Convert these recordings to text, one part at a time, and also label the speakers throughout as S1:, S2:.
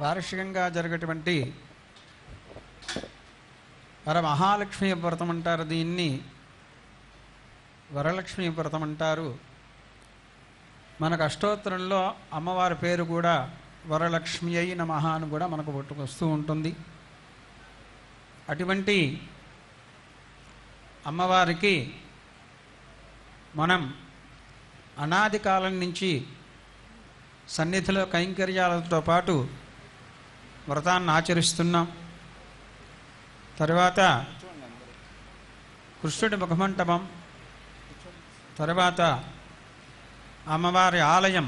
S1: వార్షికంగా జరిగేటువంటి వరమహాలక్ష్మీ వ్రతం అంటారు. దీన్ని వరలక్ష్మీ వ్రతం అంటారు. మనకు అష్టోత్తరంలో అమ్మవారి పేరు కూడా వరలక్ష్మి అయి నమః అని కూడా మనకు వస్తూ ఉంటుంది. అటువంటి అమ్మవారికి మనం అనాది కాలం నుంచి సన్నిధిలో కైంకర్యాలతో పాటు వ్రతాన్ని ఆచరిస్తున్నాం. తర్వాత కృష్ణుడి ముఖమంటపం, తర్వాత అమ్మవారి ఆలయం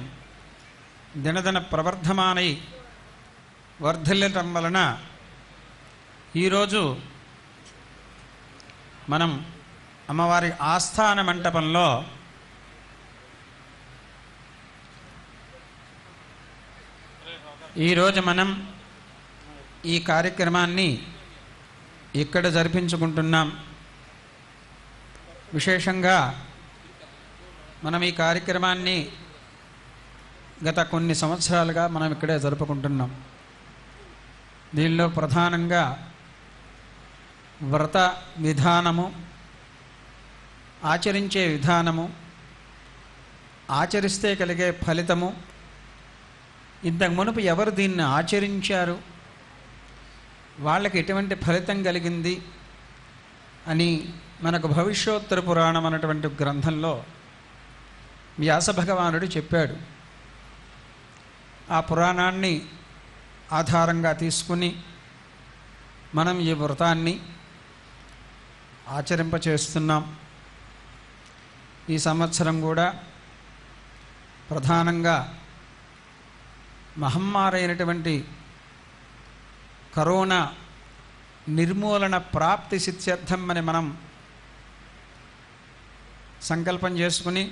S1: దినదిన ప్రవర్ధమానై వర్ధిల్లటం వలన ఈరోజు మనం అమ్మవారి ఆస్థాన మంటపంలో ఈరోజు మనం ఈ కార్యక్రమాన్ని ఇక్కడ జరిపించుకుంటున్నాం. విశేషంగా మనం ఈ కార్యక్రమాన్ని గత కొన్ని సంవత్సరాలుగా మనం ఇక్కడే జరుపుకుంటున్నాం. దీనిలో ప్రధానంగా వ్రత విధానము, ఆచరించే విధానము, ఆచరిస్తే కలిగే ఫలితము, ఇంతకు మునుపు ఎవరు దీన్ని ఆచరించారు, వాళ్ళకి ఎటువంటి ఫలితం కలిగింది అని మనకు భవిష్యోత్తర పురాణం అన్నటువంటి గ్రంథంలో వ్యాస భగవానుడు చెప్పాడు. ఆ పురాణాన్ని ఆధారంగా తీసుకుని మనం ఈ వ్రతాన్ని ఆచరింపచేస్తున్నాం. ఈ సంవత్సరం కూడా ప్రధానంగా మహమ్మారైనటువంటి కరోనా నిర్మూలన ప్రాప్తి సిద్ధ్యర్థం అని మనం సంకల్పం చేసుకుని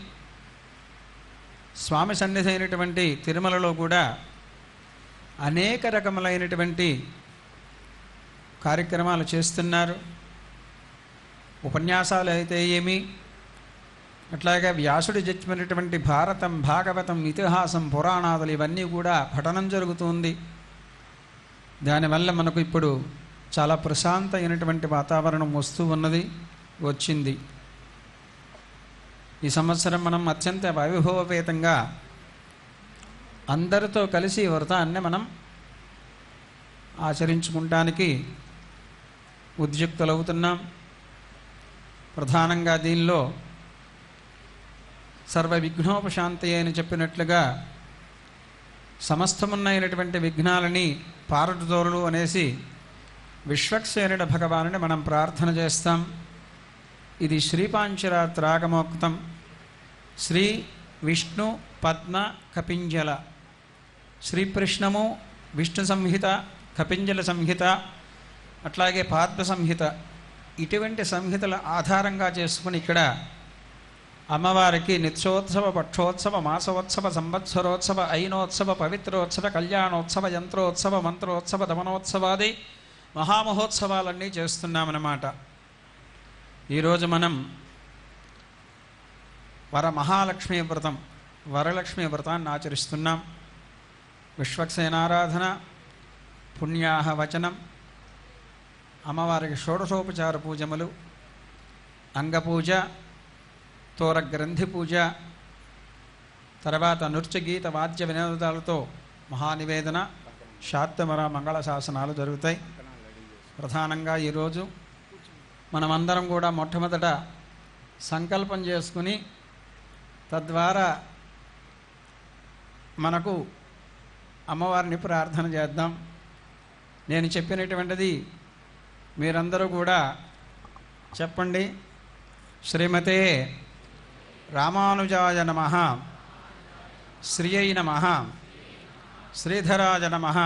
S1: స్వామి సన్నిధి అయినటువంటి తిరుమలలో కూడా అనేక రకములైనటువంటి కార్యక్రమాలు చేస్తున్నారు. ఉపన్యాసాలు అయితే ఏమి, అట్లాగే వ్యాసుడు చెప్పినటువంటి భారతం, భాగవతం, ఇతిహాసం, పురాణాదులు ఇవన్నీ కూడా పఠనం జరుగుతుంది. దానివల్ల మనకు ఇప్పుడు చాలా ప్రశాంత అయినటువంటి వాతావరణం వస్తూ ఉన్నది, వచ్చింది. ఈ సంవత్సరం మనం అత్యంత వైభవపేతంగా అందరితో కలిసి వ్రతాన్ని మనం ఆచరించుకుంటానికి ఉద్యుక్తులవుతున్నాం. ప్రధానంగా దీనిలో సర్వ విఘ్నోపశాంతి అని చెప్పినట్లుగా సమస్తమున్నైనటువంటి విఘ్నాలని పారటుదోరులు అనేసి విశ్వక్సేనుడ భగవానుని మనం ప్రార్థన చేస్తాం. ఇది శ్రీపాంచరాత్రాగమోక్తం శ్రీ విష్ణు పద్మ కపింజల, శ్రీకృష్ణము విష్ణు సంహిత, కపింజల సంహిత, అట్లాగే పాద్మ సంహిత, ఇటువంటి సంహితల ఆధారంగా చేసుకుని ఇక్కడ అమ్మవారికి నిత్యోత్సవ, పక్షోత్సవ, మాసోత్సవ, సంవత్సరోత్సవ, ఐనోత్సవ, పవిత్రోత్సవ, కళ్యాణోత్సవ, యంత్రోత్సవ, మంత్రోత్సవ, దమనోత్సవాది మహామహోత్సవాలన్నీ చేస్తున్నామన్నమాట. ఈరోజు మనం వరమహాలక్ష్మీ వ్రతం, వరలక్ష్మీ వ్రతాన్ని ఆచరిస్తున్నాం. విశ్వక్సేనారాధన, పుణ్యాహ వచనం, అమ్మవారికి షోడశోపచార పూజములు, అంగపూజ, తోర గ్రంథి పూజ, తర్వాత నృత్యగీత వాద్య వినోదాలతో మహానివేదన, శాత్యమర మంగళ శాసనాలు జరుగుతాయి. ప్రధానంగా ఈరోజు మనమందరం కూడా మొట్టమొదట సంకల్పం చేసుకుని తద్వారా మనకు అమ్మవారిని ప్రార్థన చేద్దాం. నేను చెప్పినటువంటిది మీరందరూ కూడా చెప్పండి. శ్రీమతే రామానుజాయ నమః, శ్రీయై నమః, శ్రీధరాయ నమః,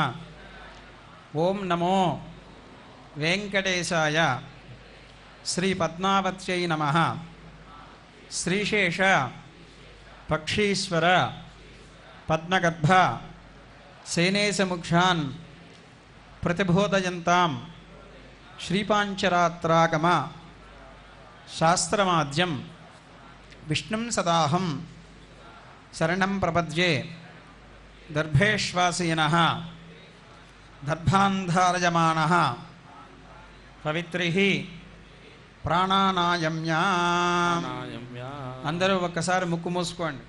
S1: ఓం నమో వెంకటేశాయ, శ్రీ పద్మావత్యై నమః, శ్రీశేష పక్షీశ్వర పద్మగర్భ సేనేశముఖ్యాన్ ప్రతిబోధయంతాం శ్రీపాంచరాత్రాగమ శాస్త్రమాద్యం విష్ణుం సదాహం శరణం ప్రపద్యే దర్భేష్వాసీనః దర్భాంధారయమానః పవిత్రిః ప్రాణానాయమ్యా. అందరూ ఒక్కసారి ముక్కు మూసుకోండి.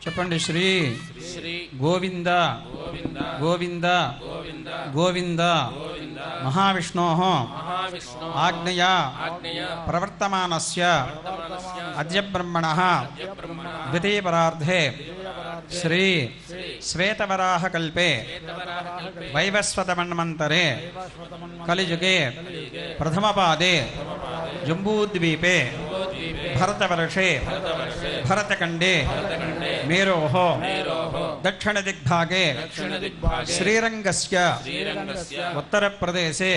S1: చెప్పండి. శ్రీ గోవింద గోవింద గోవింద మహావిష్ణోః ఆజ్ఞయా ప్రవర్తమానస్య అద్య బ్రహ్మణః ద్వితీయపరార్ధే శ్రీ శ్వేతవరాహకల్పే వైవస్వతమన్వంతరే కలియుగే ప్రథమపాదే జంబూద్వీపే భరతవర్షే భరతఖండే మేరోః దక్షిణదిగ్భాగే శ్రీరంగస్య ఉత్తరప్రదేశే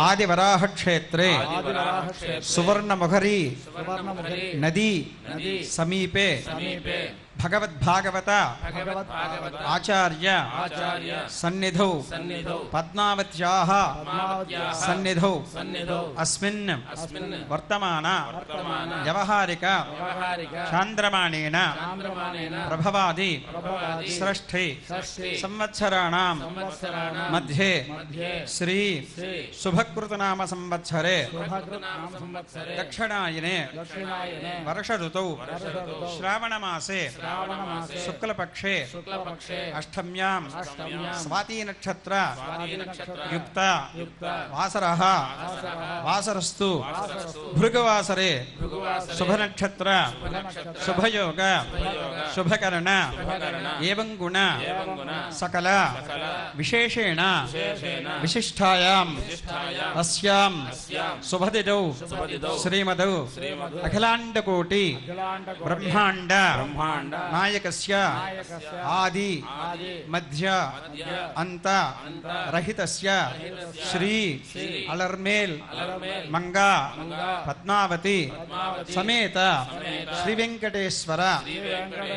S1: ఆదివరాహక్షేత్రే సువర్ణముఖరీ నదీ సమీపే భగవద్భాగవత ఆచార్య సన్నిధౌ పద్మావత్యాః సన్నిధౌ అస్మిన్ వర్తమాన వ్యవహారిక చాంద్రమాణేన ప్రభవాది షష్ఠి సంవత్సరాణాం మధ్యే శ్రీ శుభకృతనామ సంవత్సరే దక్షిణాయనే వర్ష ఋతౌ శ్రావణమాసే శుక్లపక్షే అష్టమ్యాం స్వాతి నక్షత్ర యుక్త వాసరః వాసరస్తు భృగవాసరే శుభనక్షత్ర శుభయోగ శుభకరణ ఏవం గుణ సకల విశేషేణ విశిష్టాయాం అస్యాం శుభదిదౌ శ్రీమదౌ అఖిలాండకోటి బ్రహ్మాండ నాయకస్య ఆది మధ్య అంత రహితస్య శ్రీ అలర్మేల్ మంగా పద్మావతి సమేత శ్రీ వెంకటేశ్వర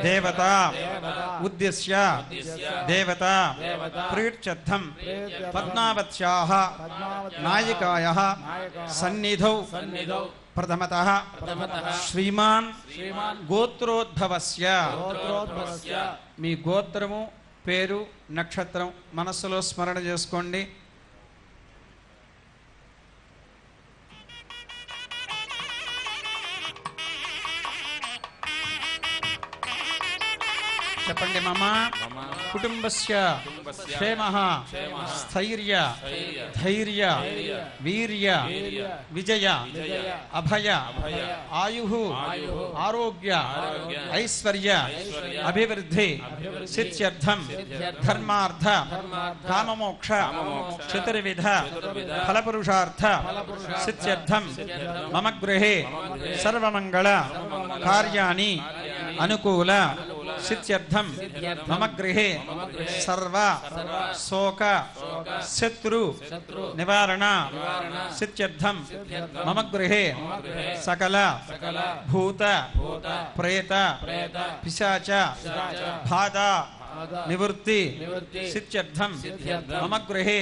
S1: దేవత ఉద్దేశ్య దేవత ప్రీత్యర్థం పద్మావత్యాః నాయికాయాః సన్నిధౌ ప్రథమతః శ్రీమాన్ గోత్రోద్భవస్య. మీ గోత్రము పేరు నక్షత్రం మనస్సులో స్మరణ చేసుకోండి. చెప్పండి. మమ కుటుంబస్య క్షేమః స్థైర్య ధైర్య వీర్య విజయ అభయ ఆయుః ఆరోగ్య ఐశ్వర్య అభివృద్ధి సిద్ధ్యర్థం ధర్మార్థ కామమోక్ష చతుర్విధ ఫలపురుషార్థ సిద్ధ్యర్థం మమ గృహే సర్వమంగళ కార్యాణి అనుకూల సిద్ధ్యర్థం మమ గృహే సర్వ శోక శత్రు నివారణ సిద్ధ్యర్థం మమ గృహే సకల భూత ప్రేత పిశాచ బాధ నివృత్తి సిద్ధ్యర్థం మమ గృహే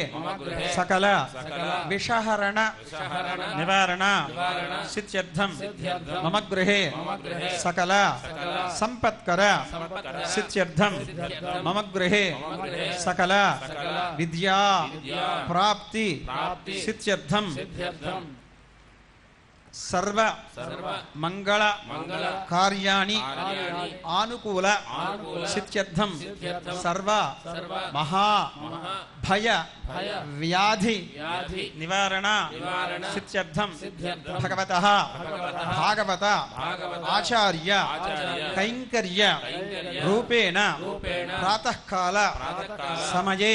S1: సకల విషహరణ నివారణ సిద్ధ్యర్థం మమ గృహే సకల సంపత్కర సిద్ధ్యర్థం మమ గృహే సకల విద్యా ప్రాప్తి సిద్ధ్యర్థం సర్వ మంగళ కార్యాణి ఆనుకూల సిద్ధ్యర్థం సర్వ మహా భయ వ్యాధి నివారణ సిద్ధ్యర్థం భగవతః భాగవత ఆచార్య కైంకర్య రూపేణ ప్రాతఃకాల సమయే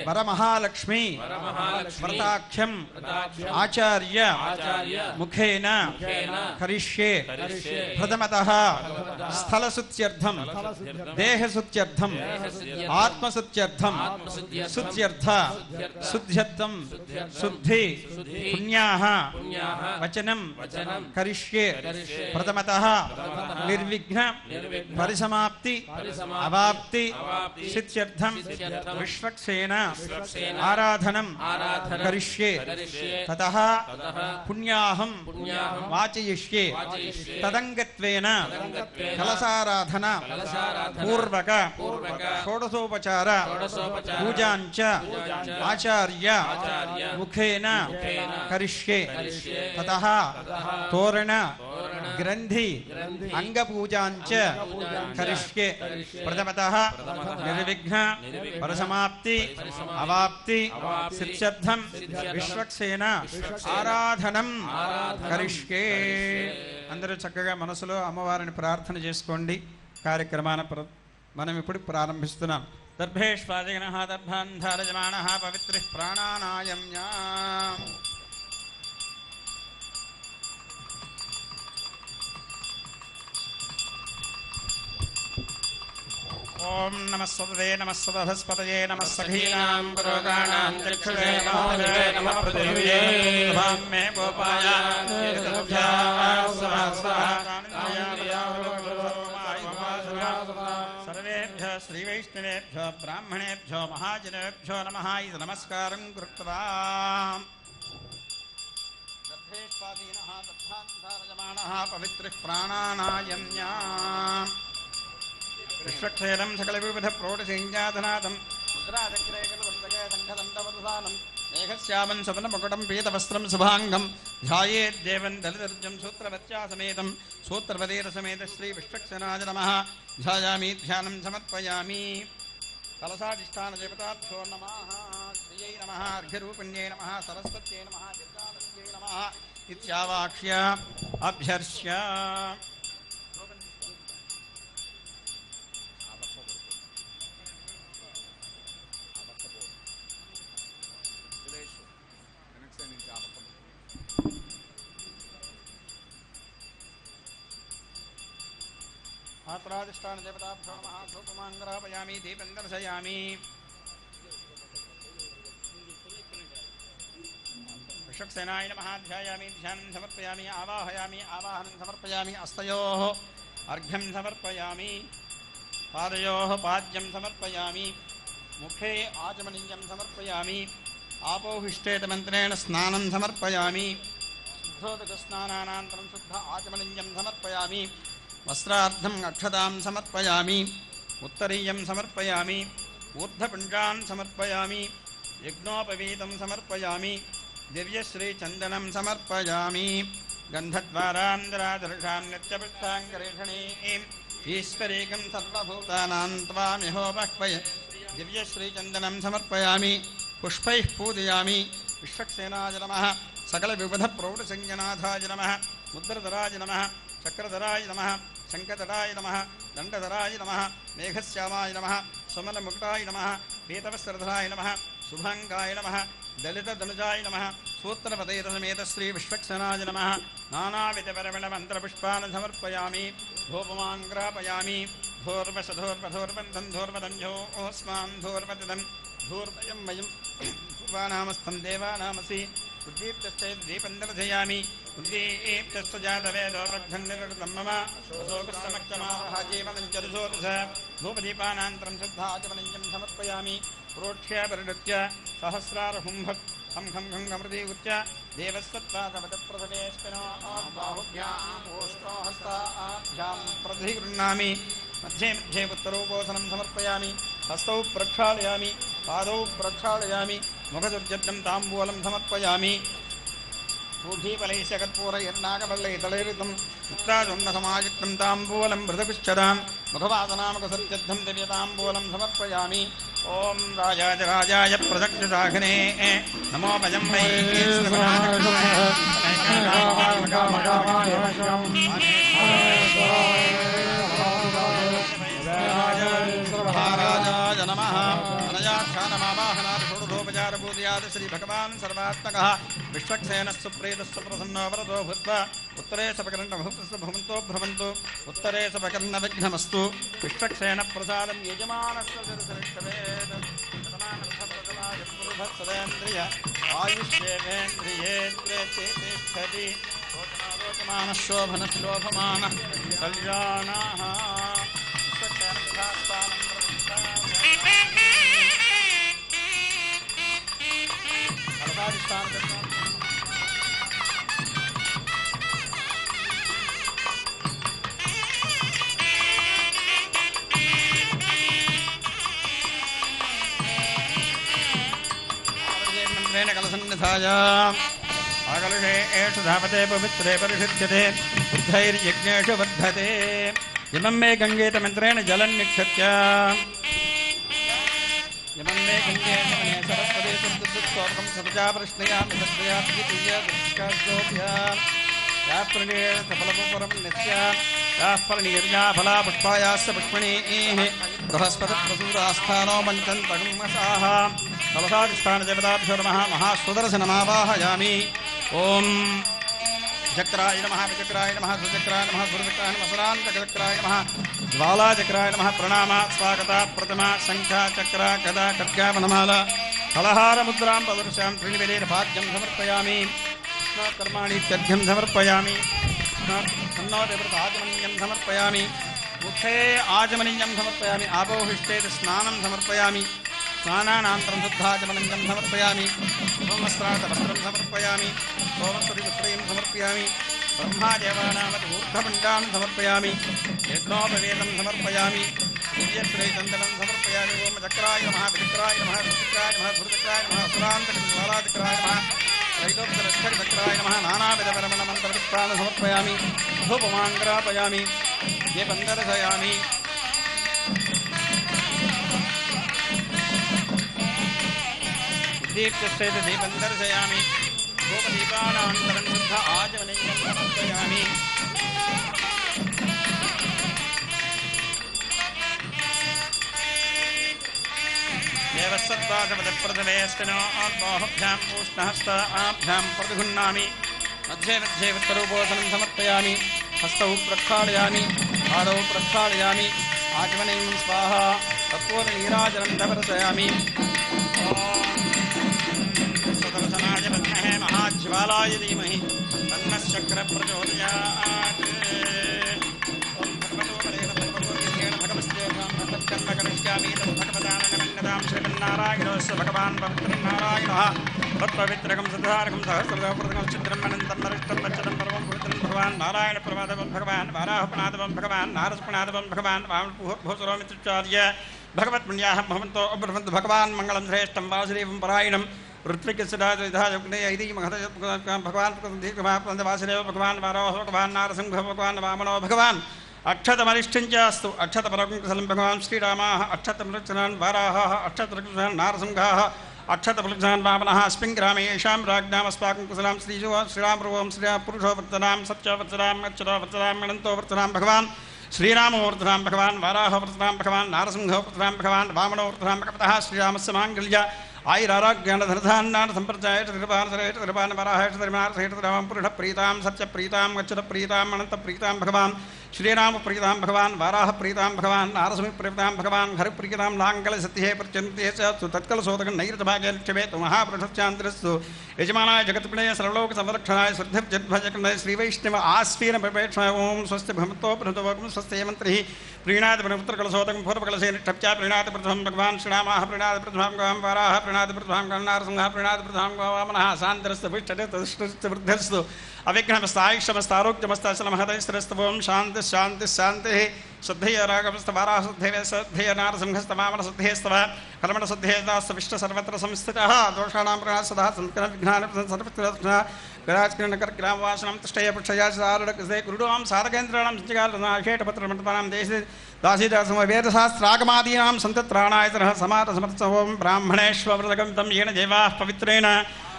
S1: వరమహాలక్ష్మీ వ్రతాఖ్యం ఆచార్య ముఖేన కరిష్యే. ప్రథమతః స్థలశుద్ధ్యర్థం దేహశుద్ధ్యర్థం ఆత్మశుద్ధ్యర్థం శుద్ధ్యర్థ శుద్ధ్యర్థం శుద్ధి పుణ్యాః వచనం కరిష్యే. ప్రథమతః నిర్విఘ్న పరిసమాప్తి అవాప్తి సిద్ధ్యర్థం విశ్వక్సేన ఆరాధనం కరిష్యే. తతః పుణ్యాహం వాచయిష్యే తదంగత్వేన కలసారాధన పూర్వక షోడశోపచార పూజాంచ ఆచార్య ముఖేన కరిష్యే తతః తోరణ గ్రంథి అంగపూజాంచ కరిష్యే ప్రథమతః నిర్విఘ్న పరిసమాప్తి అవాప్తి సిద్ధ్యర్థం విశ్వక్సేన ఆరాధనం కరిష్యే. అందరూ చక్కగా మనసులో అమ్మవారిని ప్రార్థన చేసుకోండి. కార్యక్రమాన్ని మనం ఇప్పుడు ప్రారంభిస్తున్నాం. దర్భేష్వాదిగణః దర్భాన్ ధారయమాణః పవిత్రః ప్రాణానాయమ్యా. ఓం నమః సర్వే నమః సదస్పతయే నమః సఖీనాం పురోగాణాం చక్షుషే నమః పృథివ్యే నమః గోపాయ సర్వేభ్యో శ్రీవైష్ణవేభ్యో బ్రాహ్మణేభ్యో మహాజనేభ్యో నమః. ఇది నమస్కారం కృత్వా దర్భేష్వాదీనః దర్భాంధారయమాణః పవిత్రః ప్రాణానాయమ్యా. విశ్వక్షేరం సకల వివిధ ప్రౌఢసింజాధనాథం ముద్రాచక్రేకదండవదసానం మేఘశ్యామం సవనముకుటం పీతవస్త్రం శుభాంగం ధ్యాయేద్దేవం దళితర్జం సూత్రవత్యాసమేతం సూత్రవదేరసమేత శ్రీ విశ్వక్సేనాయ నమః. ధ్యాయామి ధ్యానం సమర్పయామి. కలసాధిష్టాన దేవతాభ్యో నమః. శ్రీయై నమః. అర్ఘ్యరూపిణ్యై నమః. సరస్వత్యై నమః. దుర్గాదేవ్యై నమః ఇత్యావాక్ష్య అభ్యర్ష్య. ఆత్రాధిష్టాన దేవతాభ్యో నమః. ధూపమాంగ్రాపయామి. దీపం దర్శయామి. విశ్వక్సేనాయ నమః. ధ్యాయామి ధ్యానం సమర్పయామి. ఆవాహయామి ఆవాహనం సమర్పయామి. హస్తయోః అర్ఘ్యం సమర్పయామి. పాదయోః పాద్యం సమర్పయామి. ముఖే ఆచమనీయం సమర్పయామి. ఆపోహిష్టేతమంత్రేణ స్నానం సమర్పయామి. శుద్ధోదకస్నానానంతరం శుద్ధ ఆచమనీయం సమర్పయామి. వస్త్రార్థం అక్షతాం సమర్పయామి. ఉత్తరీయం సమర్పయామి. ఊర్ధ్వపుండ్రాన్ సమర్పయామి. యజ్ఞోపవీతం సమర్పయామి. దివ్యశ్రీచందనం సమర్పయామి. గంధద్వారాంధ్రాదర్శాం నిత్యపుష్టాంగరేషణీం ఈశ్వరీకం సర్వభూతానాం త్వామిహోపక్వయ. దివ్యశ్రీచందనం సమర్పయామి. పుష్పైః పూజయామి. విశ్వక్సేనాయ నమః. సకల వివిధ ప్రౌఢసంజ్ఞనాథాయ నమః. ముద్రధరాయ నమః. చక్రధరాయ నమః. శంఖధరాయ నమః. దండధరాయ నమః. మేఘశ్యామాయ నమః. సమనముకుటాయ నమః. పీతవస్త్రధరాయ నమః. శుభాంగాయ నమః. దళితధనుజాయ నమః. సూత్రపదైరసమేత శ్రీ విశ్వక్సేనాయ నమః. నానావిధపరమణమంత్రపుష్పాన్ సమర్పయామి. ధూపమాంగ్రాపయామి. ధూర్వశధూర్వధూర్వంధం ధూర్వదంజోస్మాన్ ధూర్వదిదం ధూర్వయం వయం పూర్వానామస్థం దేవానామసి. ఉద్దీప్తశ్చేద్దీపం దర్శయామి. ఉద్దీప్తశ్చ జాతవేదో ప్రఘ్నం మమ అశోకస్తమక్షమాహ జీవనం చరుసోదశ. ధూపదీపానాంతరం శుద్ధాచమనీయం సమర్పయామి. ప్రోక్ష్య పరిణృత్య సహస్రారహుంభక్ హం హం హం అమృతీకృత్య దేవస్వత్వాదవదప్రసవేష్టినో బాహుభ్యాం ఓష్ఠోహస్తాభ్యాం ప్రతిగృహ్ణామి. మధ్యే మధ్యే ఉత్తరోపోసనం సమర్పయామి. హస్తౌ ప్రక్షాళయామి. పాదౌ ప్రక్షాళయామి. ముఖదుర్జడ్డం తాంబూలం సమర్పయామి. పూఢీఫలైశ్చ కర్పూరైర్నాగవల్లైదళైరితం ముక్తాదున్నసమాయుక్తం తాంబూలం మృతపుశ్చరాం. ముఖవాసనాముఖసత్యర్థం దివ్యతాంబూలం సమర్పయామి. ఓం రాజాయ ప్రదక్షిణాఘ్నే నమో భజం వై మహారాజాయ నమః. అనయాఖ్యానమావాహనాది షోడశోపచారపూజయాది శ్రీ భగవాన్ సర్వాత్మకః విశ్వక్సేనః సుప్రీతః సుప్రసన్నో వరదో భూత్వా ఉత్తరే సపకర్ణభవంతో భ్రమంతు ఉత్తరే సపకర్ణవిఘ్నమస్తు. విశ్వక్సేన ప్రసాదం యజమానస్య శిరసిరిష్టవేద్ సదేంద్రియ ఆయుష్యేంద్రియేత్రేతిష్టతి. శోభమాన కళ్యాణః. ताम्रेण कलसन्निधाय आकलुषे एष धावते पवित्रे परिषिध्यते बुद्धैर्यज्ञेषु वर्धते इमं मे गङ्गेतमन्त्रेण जलं निक्षत्य इमं मे गङ्गेतमने सरस्वती सद्दुत्सोर्गं सदजा प्रश्नयामि सद्दया प्रीतिर्यस्कार्योभ्याम् या प्रणीर सफलपुरं नित्या याः पर्णीर्या फला पुष्पायाश्च पुष्पिणीः बृहस्पतिप्रसूरास्थानो मञ्चन्तगुम्मसाः कलशाधिष्ठानदेवताभ्यो नमः महासुदर्शनमावाहयामि ॐ चक्राय नमः विचक्राय नमः सुचक्राय नमः सुरचक्राय नमः सुरान्तचक्राय नमः ज्वालाचक्राय नमः प्रणाम स्वागता प्रतिमा शङ्खा चक्र गदा खड्गावनमाला कलहारमुद्रां प्रदर्श्यां त्रिनिवेदेर्भाग्यं समर्पयामि कर्माणि इत्यर्घ्यं समर्पयामि आजमनीयं समर्पयामि मुखे आजमनीयं समर्पयामि आपोहिष्टे स्नानं समर्पयामि स्नानानन्तरं शुद्धाचमनीयं समर्पयामि शुभमस्त्रार्थवस्त्रं समर्पयामि सोमस्वरिपुत्रीं समर्पयामि ब्रह्मादेवानामूर्धपुण्डान् समर्पयामि यज्ञोपवेदं समर्पयामि सूर्यत्रयचन्दनं समर्पयामि ओम चक्राय नमः विचक्राय नमः सुचक्राय नमः सुरचक्राय नमः सुरान्तकज्वालाचक्राय नमः त्रैलोक्यलक्षचक्राय नमः नानाविधपरमणमन्त्रविप्रान् समर्पयामि धूपमाङ्ग्रापयामि दीपं दर्शयामि दीप्तश्चेत दीपं दर्शयामि धूपदीपानान्तरं शुद्ध आचमनीयं समर्पयामि देवसत्वाचपदप्रथमेऽस्मिनो बाहुभ्यां पूष्णहस्त आभ्यां प्रतिगृह्णामि मध्ये मध्ये वित्तरूपोषणं समर्पयामि हस्तौ प्रक्षालयामि पादौ प्रक्षालयामि आचमनीं स्वाहा तत्पूर्णनीराजनं दर्शयामि सदर्शनाय विद्महे महाज्वालाय धीमहि तन्नः शक्रः प्रचोदयात् श्रीमन्नारायणस्य भगवान् पवित्रनारायणः तत्पवित्रकं सदारकं सहस्रप्रदकं चित्रम् अनन्तं नरिष्टं वचनं परमं पवित्रं भगवान् नारायणप्रमादवं भगवान् वाराहपनादवं भगवान् नारसपनादवं भगवान् वामनभूसरोमित्युच्चार्य भगवत्पुण्याः भवन्तो अब्रवन्तु भगवान् मङ्गलं श्रेष्ठं वासुदेवं परायणं ऋत्विकसदायुधायुग्नेयैदी भगवान् वासुदेव भगवान् वाराहो भगवान् नारसिंह भगवान् वामनो भगवान् अक्षतमरिष्ठञ्चास्तु अक्षतपरकुशलं भगवान् श्रीरामाः अक्षतमृक्षणान् वाराहाः अक्षतपृक्षणान् नारसिंहाः अक्षतपृक्षणान् वामनः अस्मिन् ग्रामे येषां राज्ञामस्माकं कुशलां श्रीरामपूर्वं श्रीपुरुषो वर्तनां सत्यवर्तनां अक्षतो वर्तनां अनन्तो वर्तनां भगवान् श्रीरामो वर्तनां भगवान् वाराहो वर्तनां भगवान् नारसिंहो वर्तनां भगवान् वामनो वर्तनां भगवतः श्रीरामस्य माङ्गल्य आयुरारोग्यानधनधान्यान् सम्प्रदायेन वराहेण पुरुषप्रीतां सत्यप्रीतां अच्युतप्रीतां अनन्तप्रीतां भगवान् श्रीरामप्रीतां भगवान् वाराहप्रीतां भगवान् नारसिंहप्रीतां भगवान् हरिप्रीतां लाङ्गलसत्ये प्रत्यन्ते च तत्कलशोदकं नैरतभागे लक्ष्यवेतु महापुरुषश्चान्द्रस्तु यजमानाय जगत्प्रणय सर्वलोकसंरक्षणाय श्रद्धजद्भजकर्णय श्रीवैष्णव आस्फीरपेक्षणाय ओं स्वस्ति भ्रमत्वोपृतवकं स्वस्ति मंत्रिः प्रीणाद पुत्रकलशोदकं पूर्वकलशे निष्ठप्त्या प्रीणाद प्रथमं भगवान् श्रीरामः प्रीणाद प्रथमं भगवान् वाराह प्रीणाद प्रथमं नारसिंहः प्रीणाद प्रथमं वामनः सान्द्रस्तु पुष्टस्तु वृद्धस्तु अविघ्नमस्तायुष्यमस्तारोग्यमस्ताचलमहतैस्तरस्तु ओं शान्तिः शान्तिः शान्तिः शुद्धेय रागमस्तवाराशुद्धेव शुद्धेय नारसिंहस्तवामनशुद्धेस्तव कलमणशुद्धेदास्तु विष्णु सर्वत्र संस्थितः दोषाणां प्रणाः सदा संस्कृतविघ्नानि सर्वत्रग्रामवासनं तिष्ठय पक्षया सारडकृते गुरुणां साधकेन्द्राणां सञ्चकालनाशेटपत्रमण्डपानां देशे दासीदासमवेदशास्त्रागमादीनां सन्तत्राणायतनः समारसमर्थसवं ब्राह्मणेष्वव्रतगं तं येन देवाः पवित्रेण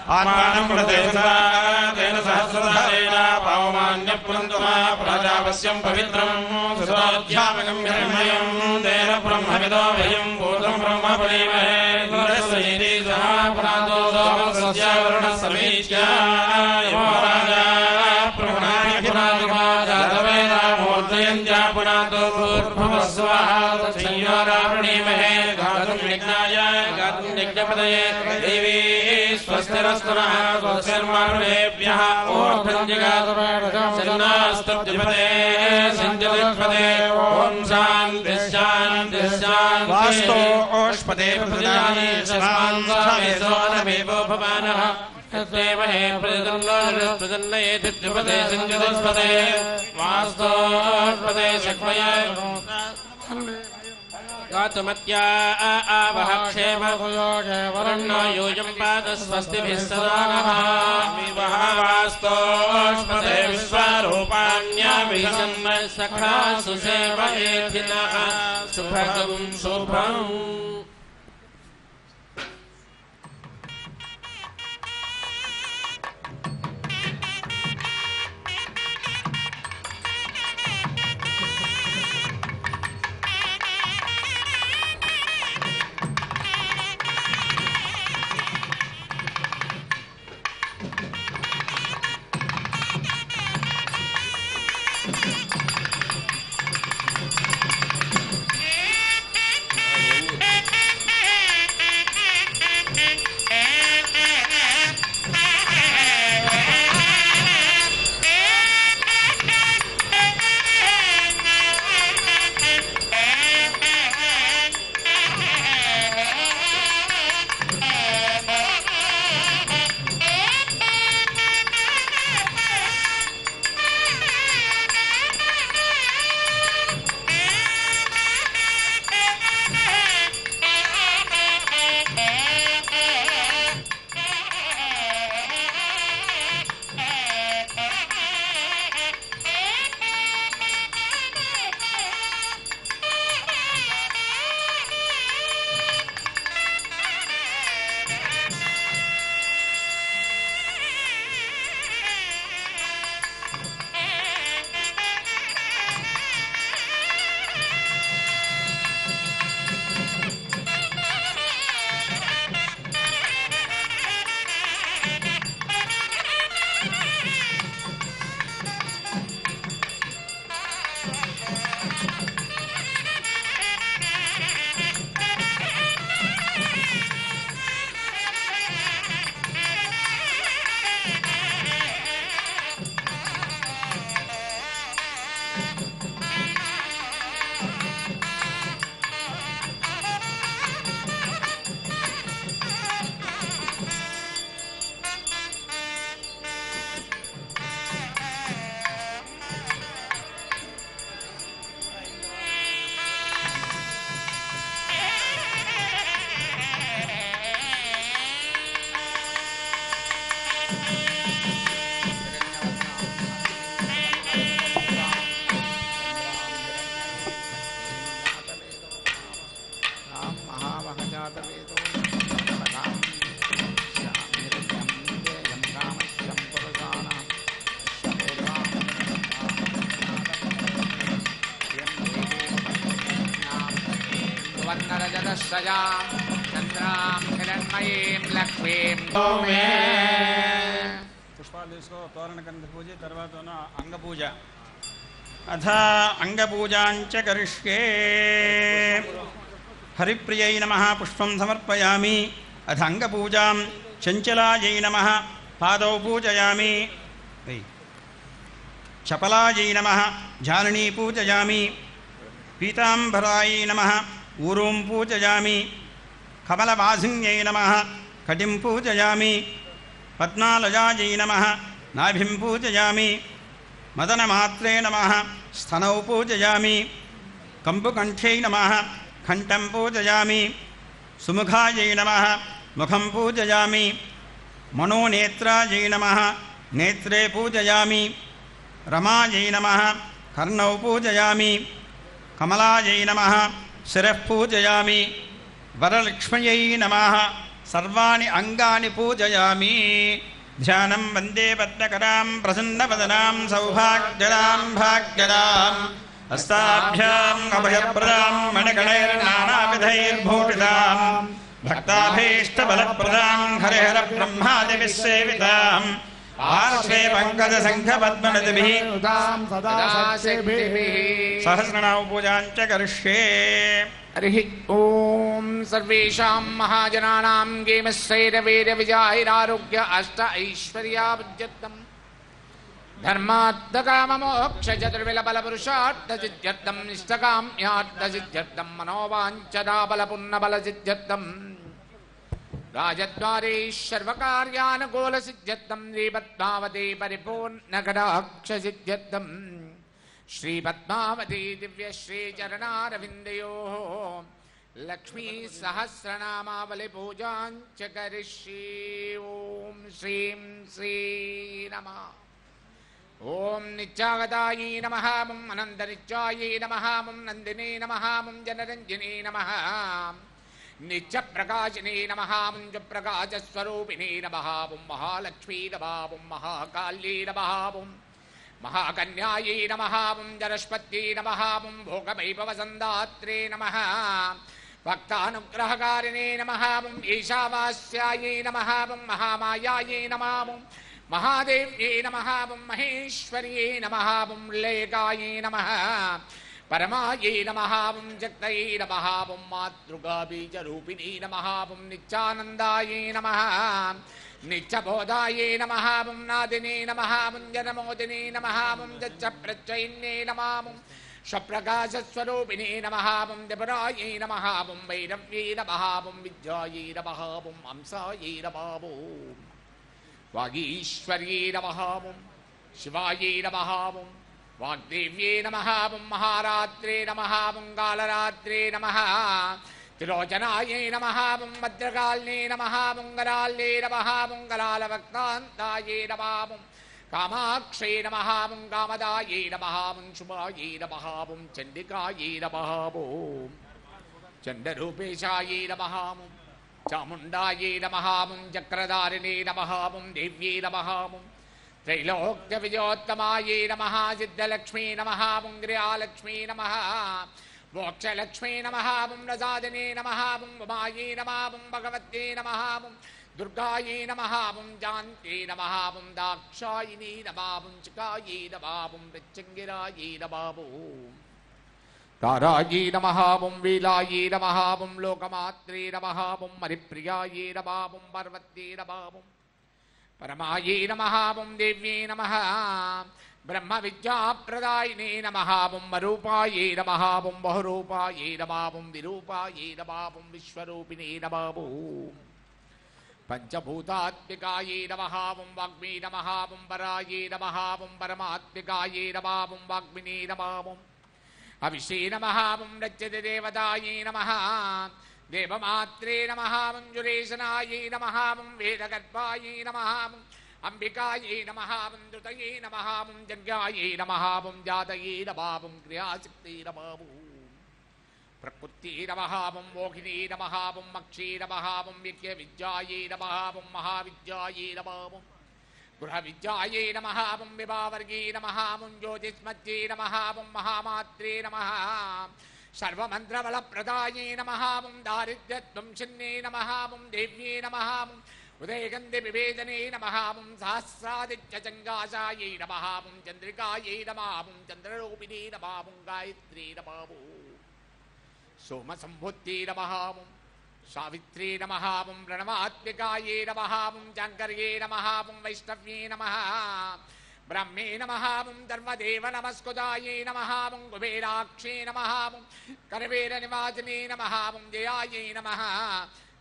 S1: आत्मानं तेन सहस्रधारेण पावमान्यपुरन्दमा प्राजावस्यं पवित्रं सुधाध्यामकं हिरण्मयं तेन ब्रह्मविदो भयं भूतं ब्रह्मपरिमहे गुरस्वैरी सहापरादो दोमसस्यावरणसमीच्या यमराजा प्रभुनाय पुरादिमाजातवेदा मूर्धयन्त्या पुरादो भूर्भुवस्वः तच्छय्यारावणीमहे गातुं यज्ञाय गातुं यज्ञपदये देवी स्वस्तिरस्तुनः स्वस्तिर्मारुणेभ्यः ऊर्ध्वञ्जगातुपदे सञ्जलिष्पदे ॐ शान्तिः शान्तिः शान्तिः वास्तो ओष्पदे प्रजाने स्वान्सामेसोनमेवो भवानः तस्मैमहे प्रजन्नये दिद्युपदे सञ्जलिष्पदे वास्तोष्पदे शक्मये
S2: गातुमत्या आवह क्षेम वरुणो यूयं पाद स्वस्तिभिः सदा नः विवहावास्तोष्मते विश्वरूपाण्याभिषन्म सखा सुसेवयेधिनः शुभगं शुभम्
S1: పుష్పాలు తీసుకో తోరణ కంద పూజ తర్వాత అంగ పూజ అథ అంగ పూజాంచ కరిష్యే హరిప్రియై నమః పుష్పం సమర్పయామి అథ అంగ పూజాం చంచలాయై నమః పాదౌ పూజయామి చపలాయై నమః జాననీ పూజయామి పీతాంబరాయై నమః ఊరుం పూజయామి కమలవాసిన్యై నమః కటిం పూజయామి పద్మాలయాయై నమః నాభిం పూజయామి మదనమాత్రే నమః స్థనౌ పూజయామి కంబుకంఠ్యై నమః కంఠం పూజయామి సుముఖాయై నమః ముఖం పూజయామి మనోనేత్రాయై నమః నేత్రే పూజయామి రమాయై నమః కర్ణౌ పూజయామి కమలాయై నమః శిరః పూజయామి వరలక్ష్మ్యై నమః సర్వాణి అంగాని పూజయామి ధ్యానం వందే పద్మకరాం ప్రసన్నవదనాం సౌభాగ్యదాం భాగ్యదాం హస్తాభ్యాం అభయప్రదాం మణిగణైర్నానావిధైర్భూషితాం భక్తాభీష్టబలప్రదాం హరిహర బ్రహ్మాదివిసేవితాం పార్శ్వే పంకజ సంఘపద్మనదిభిః సహస్రనామ పూజాంచ కరిష్యే.
S3: హరి ఓం సర్వేషాం మహాజనానాం గేమశ్రైరవీర్యవిజాహిరారోగ్య అష్ట ఐశ్వర్యాభివృద్ధ్యర్థం ధర్మార్థకామమోక్షచతుర్విలబలపురుషార్థసిద్ధ్యర్థం ఇష్టకామ్యార్థసిద్ధ్యర్థం మనోవాంఛదాబలపున్నబలసిద్ధ్యర్థం రాజద్వారేశ్వర్వకార్యానుకూలసిద్ధ్యర్థం శ్రీపద్మావతి పరిపూర్ణకటాక్షసిద్ధ్యర్థం శ్రీపద్మావతి దివ్యశ్రీచరణారవిందయోః లక్ష్మీ సహస్రనామావళి పూజాంచ కరిష్యే. ఓం శ్రీం శ్రీ నమః. ఓం నిత్యాగతాయై నమః. ఓం అనంతనిత్యాయై నమః. ఓం నందినే నమః. ఓం జనరంజనే నమః. నిత్యప్రకాశినే నమః. ఓం ప్రకాశస్వరూపిణే నమః. ఓం మహాలక్ష్మీ నమః. ఓం మహాకాళ్యై నమః. ఓం మహాకన్యాయై నమః. ఓం జరస్పత్యై నమః. ఓం భోగవైభవసందాత్రే నమః. భక్తానుగ్రహకారిణే నమః. ఓం ఈశావాస్యాయై నమః. ఓం మహామాయాయై నమః. ఓం మహాదేవ్యై నమః. ఓం మహేశ్వర్యై నమః. ఓం లేకాయై నమః. పరమాయై నమః. ఓం జక్తయై నమః. ఓం మాతృగాబీజరూపిణీ నమః. ఓం నిత్యానందాయై నమః. నిత్యబోధాయై నమః. ఓం నాదినే నమః. ఓం జనమోదినే నమః. ఓం జచ్చప్రత్యయిన్యై నమః. ఓం స్వప్రకాశస్వరూపిణే నమః. ఓం త్రిపురాయై నమః. ఓం భైరవ్యై నమః. ఓం విద్యాయై నమః. ఓం హంసాయై నమః. ఓం వాగీశ్వర్యై నమః. ఓం శివాయై నమః. ఓం వాగ్దేవ్యై నమః. ఓం మహారాత్రే నమః. ఓం కాళరాత్రే నమః. త్రిలోచనాయై నమః. ఓం భద్రకాళినే నమః. ఓం గరాళే నమః. ఓం గరాళవక్తాంతాయై నమః. ఓం కామాక్షై నమః. ఓం కామదాయై నమః. ఓం శుభాయై నమః. ఓం చండికాయై నమః. ఓం చండరూపేశాయై నమః. ఓం చాముండాయై నమః. ఓం చక్రధారిణే నమః. ఓం దేవ్యై నమః. ఓం త్రైలోక్య విజయోత్తమాయై నమః. సిద్ధలక్ష్మీ నమః. ఓం గృహాలక్ష్మీ నమః. మోక్షలక్ష్మీ నమః. ఓం రసాదినే నమః. ఓం ఉమాయై నమః. ఓం భగవత్యై నమః. ఓం దుర్గాయై నమః. ఓం జాంత్యై నమః. ఓం దాక్షాయినీ నమః. ఓం చికాయై నమః. ఓం ప్రత్యంగిరాయై నమః. ఓం తారాయై నమః. ఓం వీలాయై నమః. ఓం లోకమాత్రే నమః. ఓం హరిప్రియాయై నమః. ఓం పార్వత్యై నమః. ఓం పరమాయై నమః. ఓం దేవ్యై నమః. బ్రహ్మ విద్యాప్రదాయినే నమః. ఓం రూపాయై నమః. ఓం బహురూపాయై నమః. ఓం విరూపాయై నమః. ఓం విశ్వరూపిణే నమః. ఓం పంచభూతాత్మికాయై నమః. ఓం వాగ్మీ నమః. ఓం పరాయై నమః. ఓం పరమాత్మికాయై నమః. ఓం వాగ్మినే నమః. ఓం అవిషే నమః. ఓం రజ్యతి దేవతాయై నమః. దేవమాత్రే నమః. ఓం జురేశనాయై నమః. ఓం వేదగర్భాయై నమః. ఓం అంబికాయై నమః. ఓం ధృతయై నమః. ఓం జగ్గాయై నమః. ఓం జాతయై నమః. ఓం క్రియాశక్తి నమః. ఓం ప్రకృతి నమః. ఓం మోహినీ నమః. ఓం మక్షీ నమః. ఓం యజ్ఞ విద్యాయై నమః. ఓం మహావిద్యాయై నమః. ఓం గృహ విద్యాయై నమః. ఓం విభావర్గీ నమః. ఓం జ్యోతిష్మత్యై నమః. ఓం మహామాత్రే నమః. సర్వమంత్రబలప్రదాయై నమః. ఓం దారిద్ర్యధ్వంసిన్యై నమః. ఓం దేవ్యై నమః. ఓం ఉదయగంధి వివేదనే నమః. ఓం సహస్రాదిత్యచంగాసాయై నమః. ఓం చంద్రికాయై నమః. ఓం చంద్రరూపిణీ నమః. ఓం గాయత్రీ నమః. ఓం సోమసంభూత్యై నమః. ఓం సావిత్రీ నమః. ఓం ప్రణవాత్మికాయై నమః. ఓం జాంకర్యై నమః. ఓం వైష్ణవ్యై నమః. బ్రహ్మే నమః. ఓం ధర్మదేవ నమస్కృతాయై నమః. ఓం కుబేరాక్షే నమః. ఓం కరవేర నివాసినే నమః. ఓం జయాయై నమః.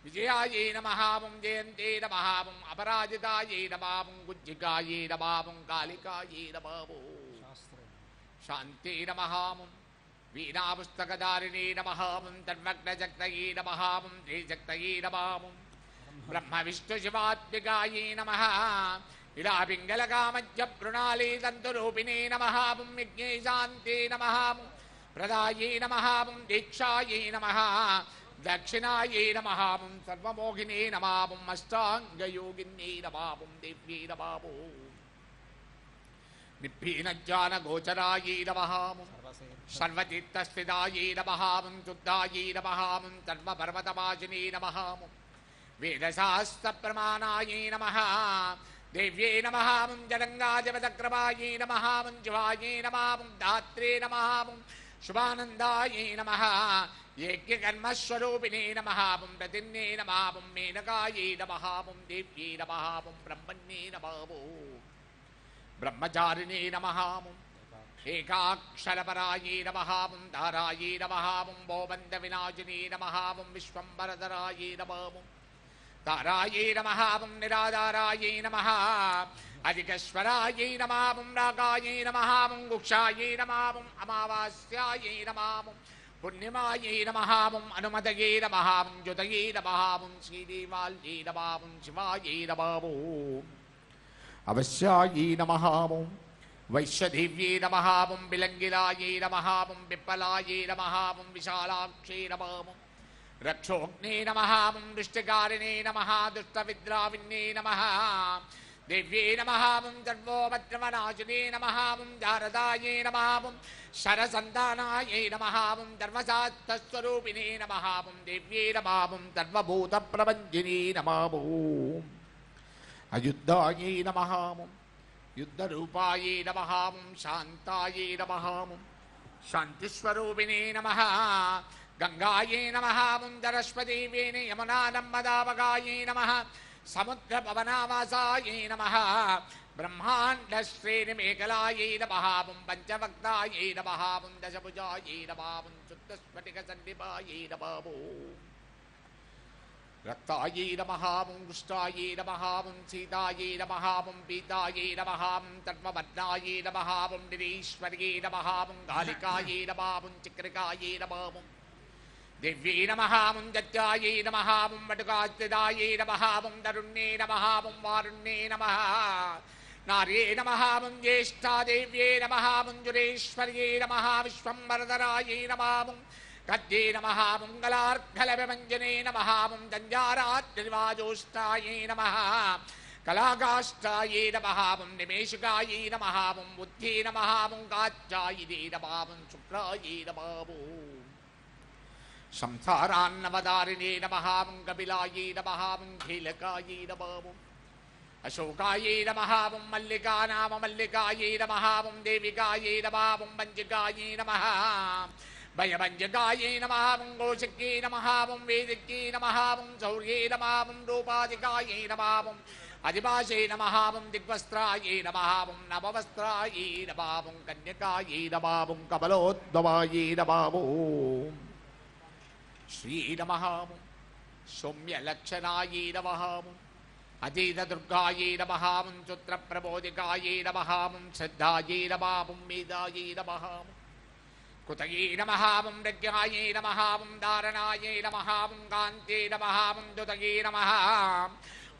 S3: విజయాయై నమః. ఓం జయంతే నమః. ఓం అపరాజితాయై నమః. ఓం గుజ్జికాయై నమః. ఓం కాళికాయై నమః. ఓం శాంతే నమః. ఓం వీణాపుస్తకధారిణే నమః. ఓం తన్మగ్నజక్తయై నమః. ఓం శ్రీజక్తయై నమః. ఓం బ్రహ్మ విష్ణు శివాత్మికాయై నమః. ఇలా పింగళకామధ్య ప్రణాళీ తంతురూపిణే నమః. ఓం యజ్ఞేశాంతే నమః. ఓం ప్రదాయై నమః. ఓం దీక్షాయై నమః. దక్షిణాయై నమః. ఓం సర్వమోహినే నమః. ఓం అష్టాంగయోగిన్యై నమః. ఓం దేవ్యై నమః. ఓం నిబ్బీనజ్ఞానగోచరాయై నమః. ఓం సర్వతీర్థస్థితాయై నమః. ఓం శుద్ధాయై నమః. ఓం సర్వపర్వతవాసినే నమః. ఓం వేదశాస్త్రప్రమాణాయై నమః. దేవ్యై నమః. ఓం జడంగాజపదక్రమాయై నమః. ఓం శివాయై నమః. ఓం దాత్రే నమః. ఓం శుభానందాయై నమః. యజ్ఞకర్మస్వరూపిణే నమః. ఓం ప్రతిన్నే నమః. ఓం మేనకాయై నమః. ఓం దేవ్యై నమః. ఓం బ్రహ్మణ్యే నమః. ఓం బ్రహ్మచారిణే నమః. ఓం ఏకాక్షరపరాయై నమః. ఓం ధారాయై నమః. ఓం భోబంధ వినాశినే నమః. ఓం విశ్వంబరధరాయై నమః. ఓం తారాయై నమః. ఓం నిరాధారాయై నమః. అధికశ్వరాయై నమః. ఓం రాగాయై నమః. ఓం గుక్షాయై నమః. ఓం అమావాస్యాయై నమః. ఓం పుణ్యమాయై నమః ఓం అనుమతయే నమః ఓం జ్యోతయే నమః ఓం శ్రీదేవాల్యై నమః ఓం శివాయై నమః ఓం అవశ్యాయై నమః ఓం వైశ్యదేవ్యై నమః ఓం బిలంగిలాయై నమః ఓం పిప్పలాయై నమః ఓం విశాలాక్షై నమః ఓం రక్షోగ్నే నమః ఓం దుష్టకారిణే నమః దుష్టవిద్రావిన్నే నమః దేవ్యై నమః ఓం సర్వోపద్రవనాశినే నమః ఓం శారదాయై నమః ఓం శరసంతానాయై నమః ఓం ధర్మశాస్త్రస్వరూపిణే నమః ఓం దేవ్యై నమః ఓం సర్వభూతప్రపంచినే నమః ఓం అయుద్ధాయై నమః ఓం యుద్ధరూపాయై నమః ఓం శాంతాయై నమః ఓం శాంతిస్వరూపిణే నమః గంగాయై నమః ఓం సరస్వతీవేణి యమునా నర్మదావగాయై నమః సముద్రపవనావాసాయై నమః బ్రహ్మాండశ్రేణిమేఖలాయై నమః ఓం పంచవక్తాయై నమః ఓం దశభుజాయై నమః ఓం శుద్ధస్ఫటికసన్నిపాయై నమః ఓం రక్తాయై నమః ఓం కుష్టాయై నమః ఓం సీతాయై నమః ఓం పీతాయై నమః ఓం తన్మవర్ణాయై నమః ఓం నిరీశ్వర్యై నమః ఓం కాళికాయై నమః ఓం చక్రికాయై నమః ఓం దివ్యై నమః ఓం దత్యాయై నమః ఓం వటుకాస్తిదాయై నమః ఓం తరుణ్యై నమః ఓం వారుణ్యై నమః నార్యై నమః ఓం జ్యేష్ఠాదేవ్యై నమః ఓం జురేశ్వర్యై నమః విశ్వంబరధరాయై నమః ఓం గద్యై నమః ఓం గలార్ఘలవిభంజనే నమః ఓం దంజారాత్రివాజోష్టాయై నమః కళాకాష్టాయై నమః ఓం నిమేషకాయై నమః ఓం బుద్ధై నమః ఓం కాచ్యాయై నమః ఓం శుక్లాయై నమః ఓం సంసారాన్నవదారిణే నమః ఓం కపిలాయై నమః ఓం కీలకాయై నమః ఓం అశోకాయై నమః ఓం మల్లికానామ మల్లికాయై నమః ఓం దేవికాయై నమః ఓం పంచకాయై నమః భయభంజకాయై నమః ఓం గోశక్యై నమః ఓం వేదిక్యై నమః ఓం శౌర్యై నమః ఓం రూపాధికాయై నమః ఓం అధిపాశై నమః ఓం దిగ్వస్త్రాయై నమః ఓం నవవస్త్రాయై నమః ఓం కన్యకాయై నమః ఓం కమలోద్భవాయై నమః ఓం శ్రీ నమః ఓం సౌమ్యలక్షణాయై నమః ఓం అతీతదుర్గాయై నమః ఓం చుత్రప్రబోధికాయై నమః ఓం శ్రద్ధాయై నమః ఓం మేధాయై నమః ఓం కుతయై నమః ఓం ప్రజ్ఞాయై నమః ఓం ధారణాయై నమః ఓం కాంత్యై నమః ఓం దుతయై నమః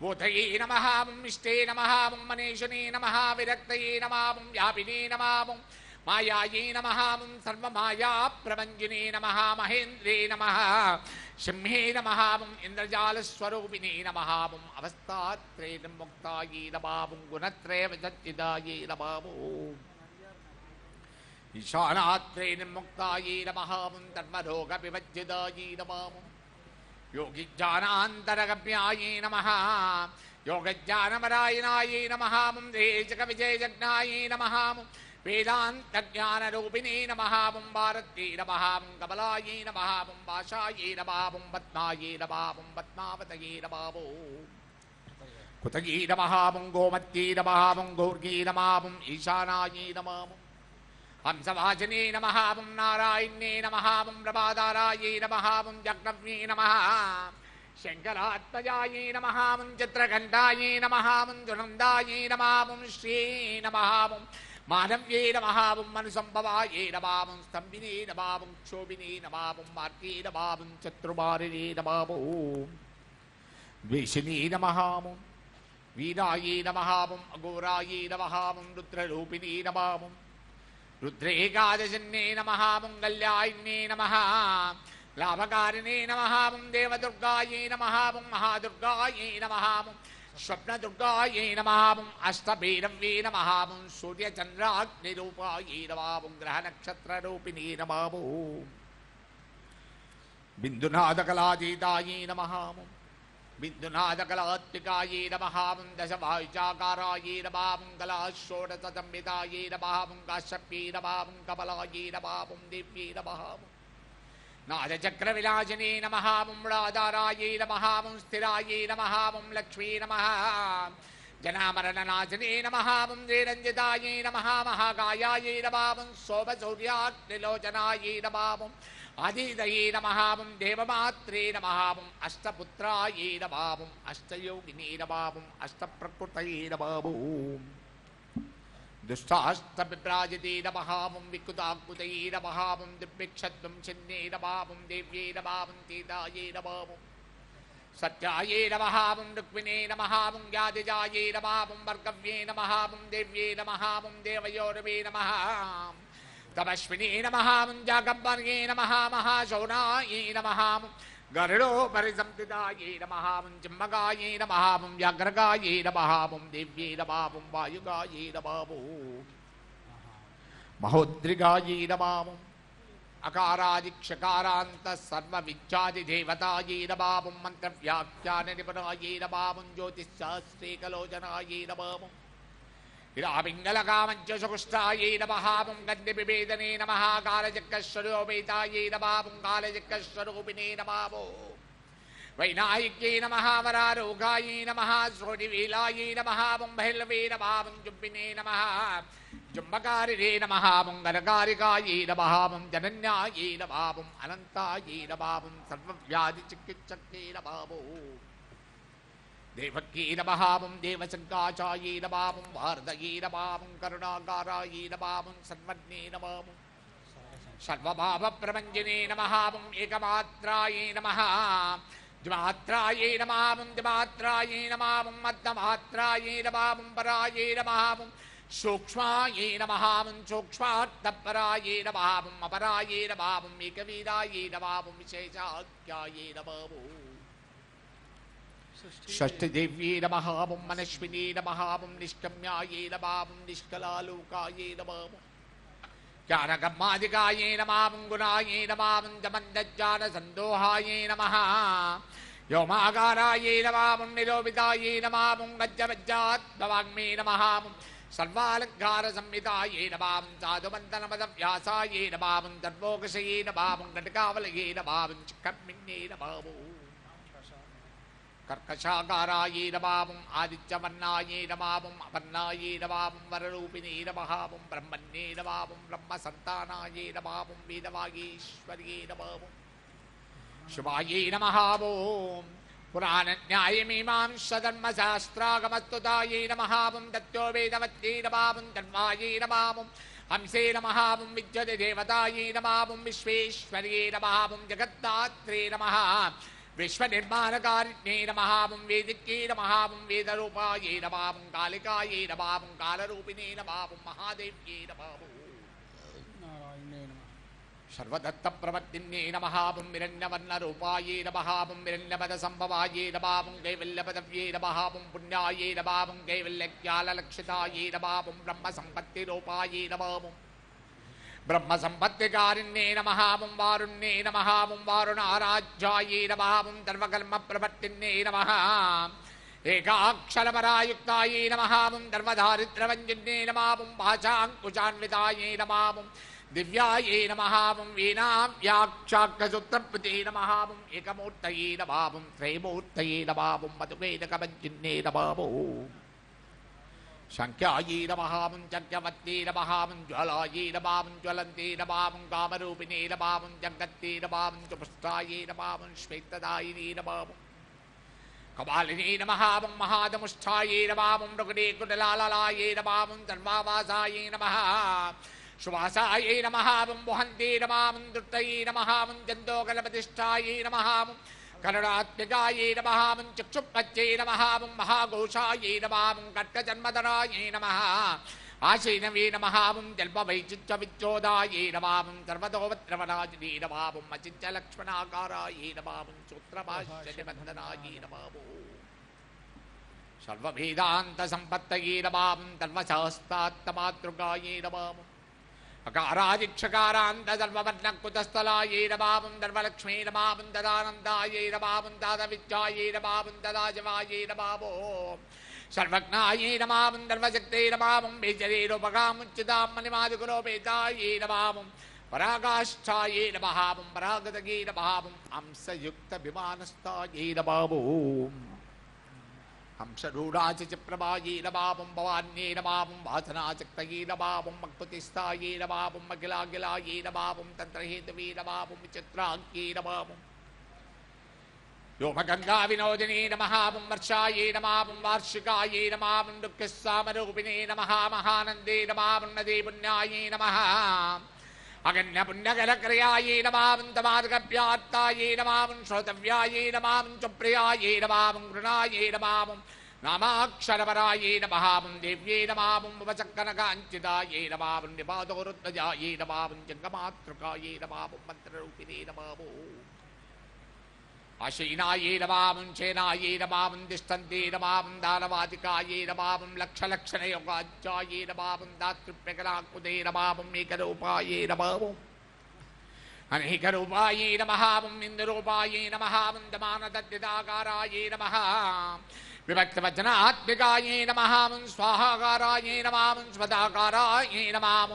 S3: బోధయై నమః ఓం ఇష్టే నమః ఓం మనీషినే నమః విరక్తయై నమః ఓం వ్యాపినే నమః ఓం మాయాయై నమః ఓం సర్వమాయాప్రభంజినే నమః మహేంద్రే నమః సింహే నమః ఓం ఇంద్రజాలస్వరూపిణే నమః ఓం అవస్థాత్రేర్ముక్తాయై నమః ఓం గుణత్రయ విసర్జితాయై నమః ఓం ఈశానాత్రేర్ముక్తాయై నమః ఓం ధర్మరోగ వివర్జితాయై నమః ఓం యోగిజ్ఞానాంతరగమ్యాయై నమః యోగజ్ఞానమరాయణాయై నమః ఓం దేశక విజయజజ్ఞాయై నమః ఓం వేదాంతజ్ఞానరూపిణే నమః ఓం భారత్యై నమః ఓం కమలాయై నమః ఓం భాషాయై నమః ఓం పద్మాయై నమః ఓం పద్మావతయై నమః ఓం కుతయై నమః ఓం గోమత్యై నమః ఓం గౌర్గై నమః ఓం ఈశానాయై నమః ఓం హంసవాజనే నమః ఓం నారాయణ్యే నమః ఓం ప్రభాదారాయై నమః ఓం జగ్నవ్యై నమః శంకరాత్మజాయై నమః ఓం చిత్రకంఠాయై నమః ఓం దునందాయై నమః ఓం శ్రీ నమః ఓం మానవ్యై నమః ఓం మనుసంభవాయై నమః ఓం స్తంభినే నమః ఓం క్షోభినే నమః ఓం మార్గే నమః ఓం చతుర్మారిణే నమః ఓం ద్వేషినే నమః ఓం వీరాయై నమః ఓం అఘోరాయై నమః ఓం రుద్రరూపిణే నమః ఓం రుద్రేకాదశన్నే నమః ఓం కళ్యాణ్యే నమః లాభకారిణే నమః ఓం దేవదుర్గాయై నమః ఓం మహాదుర్గాయై నమః ఓం స్వప్నదుర్గాయై నమః ఓం అష్టభైరవ్యై నమః ఓం సూర్యచంద్రాగ్నిరూపాయై నమః ఓం గ్రహనక్షత్రరూపిణే నమః ఓం బిందునాదకలాతీతాయై నమః ఓం బిందునాదకలాత్మికాయై నమః ఓం దశవాయుచాకారాయై నమః ఓం కళాషోడశసంహితాయై నమః ఓం కాశ్యప్యై నమః ఓం కమలాయై నమః ఓం దివ్యై నమః ఓం నాదచక్రవిలాసినే నమః ఓం రాధారాయై నమః ఓం స్థిరాయై నమః ఓం లక్ష్మీ నమః జనామరణనాశినే నమః ఓం శ్రీరంజితాయై నమః మహాకాయాయై నమః ఓం శోభసౌర్యాగ్నిలోచనాయై నమః ఓం ఆదిదయై నమః ఓం దేవమాత్రే నమః ఓం అష్టపుత్రాయై నమః ఓం అష్టయోగినే నమః ఓం అష్టప్రకృతయే నమః ఓం దుష్టాస్తవిభ్రాజతే నమహావం వికుతాకుతై నమహావం దివ్యక్షత్వం చిన్నే నమహావం దేవ్యే నమహావం సీతాయే నమహావం సత్యాయే నమహావం రుక్మిణే నమహావం యాదిజాయే నమహావం వర్గవ్యే నమహావం దేవ్యే నమహావం దేవయోరవే నమః తమస్వినే నమహావం జాగంబర్యే నమః మహాశౌనాయే నమహావం గరుడోపరిసంస్థితాయే నమహావం జిమ్మగాయే నమహావం వ్యాఘ్రగాయే నమహావం దేవ్యే నమహావం వాయుగాయే నమహావం మహోద్రిగాయే నమహావం అకారాదిక్షకారాంత సర్వ విద్యాది దేవతాయే నమహావం మంత్రవ్యాఖ్యాన నిపుణాయే నమహావం జ్యోతిశాస్త్రీకలోచనాయే నమహావం విరాపింగళకామంచసుకుష్టాయే నమహావం గంధిబిభేదనే నమః కాలచక్రస్వరూపేతాయే నమహావం కాలచక్రస్వరూపిణే నమః వైనాయిక్యే నమః వరారోగాయే నమః శ్రోణివేలాయే నమహావం భైరవే నమహావం జుంబినే నమః జుంబకారిణే నమహావం గరకారికాయే నమహావం జనన్యాయే నమహావం అనంతాయే నమహావం సర్వవ్యాధి చికిత్సకే నమః దేవకీ నమహావం దేవశంకాచాయే నమహావం వార్ధయే నమహావం కరుణాకారాయే నమహావం సన్మన్నే నమహావం సర్వభావ ప్రపంచనే నమహావం ఏకమాత్రాయే నమః ద్విమాత్రాయే నమహావం ద్విమాత్రాయే నమహావం అర్ధమాత్రాయే నమహావం పరాయే నమహావం సూక్ష్మాయే నమహావం సూక్ష్మార్థపరాయే నమహావం అపరాయే నమహావం ఏకవీరాయే నమహావం విశేషాఖ్యాయే నమః షష్ఠదేవ్యే నమహావం మనస్వినే నమహావం నిష్కమ్యాయే నమహావం నిష్కలాలోకాయే నమః జ్ఞానకర్మాదికాయే నమహావం గుణాయే నమహావం జమందజ్ఞాన సందోహాయే నమః వ్యోమాకారాయే నమహావం నిరోపితాయే నమహావం గజ్జవజ్జాత్మవాగ్మే నమహావం సర్వాలంకార సంహితాయే నమహావం సాధుమంతనమద వ్యాసాయే నమహావం దర్భోకషయే నమహావం ఘటకావలయే నమహావం చిక్కమ్మిన్నే నమః కర్కశాకారాయే నమహావం ఆదిత్యవర్ణాయే నమహావం అపర్ణాయే నమహావం వరరూపిణే నమహావం బ్రహ్మణ్యే నమహావం బ్రహ్మసంతానాయే నమహావం వేదవాగీశ్వర్యే నమహావం శివాయే నమహావం పురాణన్యాయమీమాంసధర్మశాస్త్రాగమస్తుతాయే నమహావం దత్తో వేదవత్యే నమహావం ధన్వాయే నమహావం హంసే నమహావం విద్యతే దేవతాయే నమహావం విశ్వేశ్వర్యే నమహావం జగద్ధాత్రే నమః విశ్వనిర్మాణకారిణ్యే నమహావం వేదిక్యే నమహావం వేదరూపాయే నమహావం కాళికాయే నమహావం కాలరూపిణే నమహావం మహాదేవ్యే నమః సర్వదత్త ప్రవర్తిన్యే నమహావం హిరణ్యవర్ణరూపాయే నమహావం హిరణ్యపద సంభవాయే నమహావం కైవల్యపదవ్యే నమహావం పుణ్యాయే నమహావం కైవల్యజ్ఞానలక్షితాయే నమహావం బ్రహ్మ సంపత్తిరూపాయే నమహావం బ్రహ్మ సంపత్తికారిణ్యే నమహావం వారుణ్యే నమహావం వారుణారాజ్యాయే నమహావం సర్వకర్మ ప్రవర్తిన్యే నమః ఏకాక్షరపరాయుక్తాయే నమహావం ధర్మధారిద్రవంజిన్యే నమహావం భాషాంకుశాన్వితాయే నమహావం దివ్యాయే నమహావం వీణావ్యాక్షాక్షసూత్రప్రతే నమహావం ఏకమూర్తయే నమహావం త్రైమూర్తయే నమహావం మధువేదకవంజిన్యే నమః శంఖ్యాయే నమహావం చక్రవర్తే నమహావం జ్వలాయే నమహావం జ్వలంతే నమహావం కామరూపిణే నమహావం జగత్తే నమహావం చుపుష్టాయే నమహావం శ్వేతదాయినే నమహావం కపాలినే నమహావం మహాదముష్ఠాయే నమహావం మృగడే కుటలాలలాయే నమహావం సర్వావాసాయే నమః సువాసాయే నమహావం వహంతే నమహావం దుట్టయే నమహావం జంతోకలపతిష్టాయే నమహావం కరుణాత్మికాయే నమహావం చక్షుపచ్చే నమహావం మహాఘోషాయే నమహావం కట్కజన్మధరాయే నమః ఆశీనవే నమహావం జల్పవైచిత్య విచ్చోదాయే నమహావం సర్వతోవత్రవరాజినే నమహావం అచిత్యలక్ష్మణాకారాయే నమహావం సూత్రభాష్యనిబంధనాయే నమః సర్వవేదాంత సంపత్తయే నమహావం సర్వశాస్త్రాత్తమాతృకాయే నమహావం అకారాదిక్షకారాంత సర్వవర్ణకుతస్థలాయే నమహావం సర్వలక్ష్మీ నమహావం తదానందాయే నమహావం దాదవిద్యాయే నమహావం తదాశివాయే నమః సర్వజ్ఞాయే నమహావం సర్వశక్తే నమహావం బీజరేరుపగాముచ్చితాం మణిమాదిగురోపేతాయే నమహావం పరాకాష్ఠాయే నమహావం పరాగతగే నమహావం హంసయుక్త విమానస్థాయే నమః హంసరూఢాచప్రభాయే నమహావం భవాన్యే నమహావం వాసనాచక్తయే నమహావం మక్పతిస్థాయే నమహావం అఖిలాఖిలాయే నమహావం తంత్రహేతవే నమహావం విచిత్రాంక్యే నమహావం వ్యోమగంగా వినోదిని నమః వర్షాయే నమః వార్షికాయే నమః దుఃఖస్సామరూపిణే నమః మహానందే నమః నదే పుణ్యాయే నమః అగణ్య పుణ్యకలక్రియాయే నమః తమార్గప్యాత్తాయే నమః శ్రోతవ్యాయే నమః చప్రియాయే నమః గృణాయే నమః నామాక్షరవరాయే నమః దేవ్యే నమః ఉపచక్కనకాంచితాయే నమః నిపాదోరుత్వజాయే నమః జంగమాతృకాయే నమః మంత్రరూపిణే నమః ఆశీనాయే నమః చేనాయే నమః తిష్టంతే నమః దానవాదికాయే నమః లక్షలక్షణయోగాచాయే నమః దాతృప్యకరాకుదే నమః ఏకరూపాయే నమః అనేకరూపాయే నమః ఇంద్రరూపాయే నమః దమానదద్దిదాకారాయే నమః విభక్తవచనాత్మికాయే నమః స్వాహాకారాయే నమః స్వదాకారాయే నమః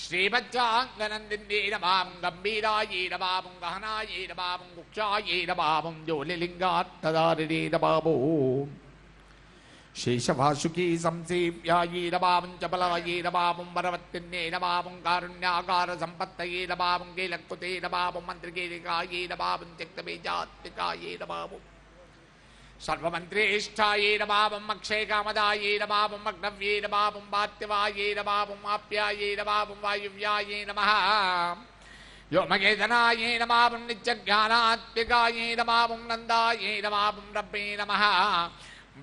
S3: శ్రీమజ్జాంగనందిన్యే నమః గంభీరాయే నమః గహనాయే నమః గుక్షాయే నమః జ్యోలిలింగాత్తదారిణే నమః శేషవాసుకీ సంసేవ్యాయే నమః చపలాయే నమః వరవత్తిన్యే నమః కారుణ్యాకార సంపత్తయే నమః కీలక్కుతే నమః మంత్రికేలికాయే నమః త్యక్తబీజాత్మికాయే నమః సర్వమంత్రేష్టాయే నమః అక్షయకామదాయే నమః అగ్నవ్యే నమః వాత్యవాయే నమః ఆప్యాయే నమః వాయువ్యాయే నమః వ్యోమకేతనాయే నమః నిత్యజ్ఞానాత్మికాయే నమః నందాయే నమః రబ్బే నమః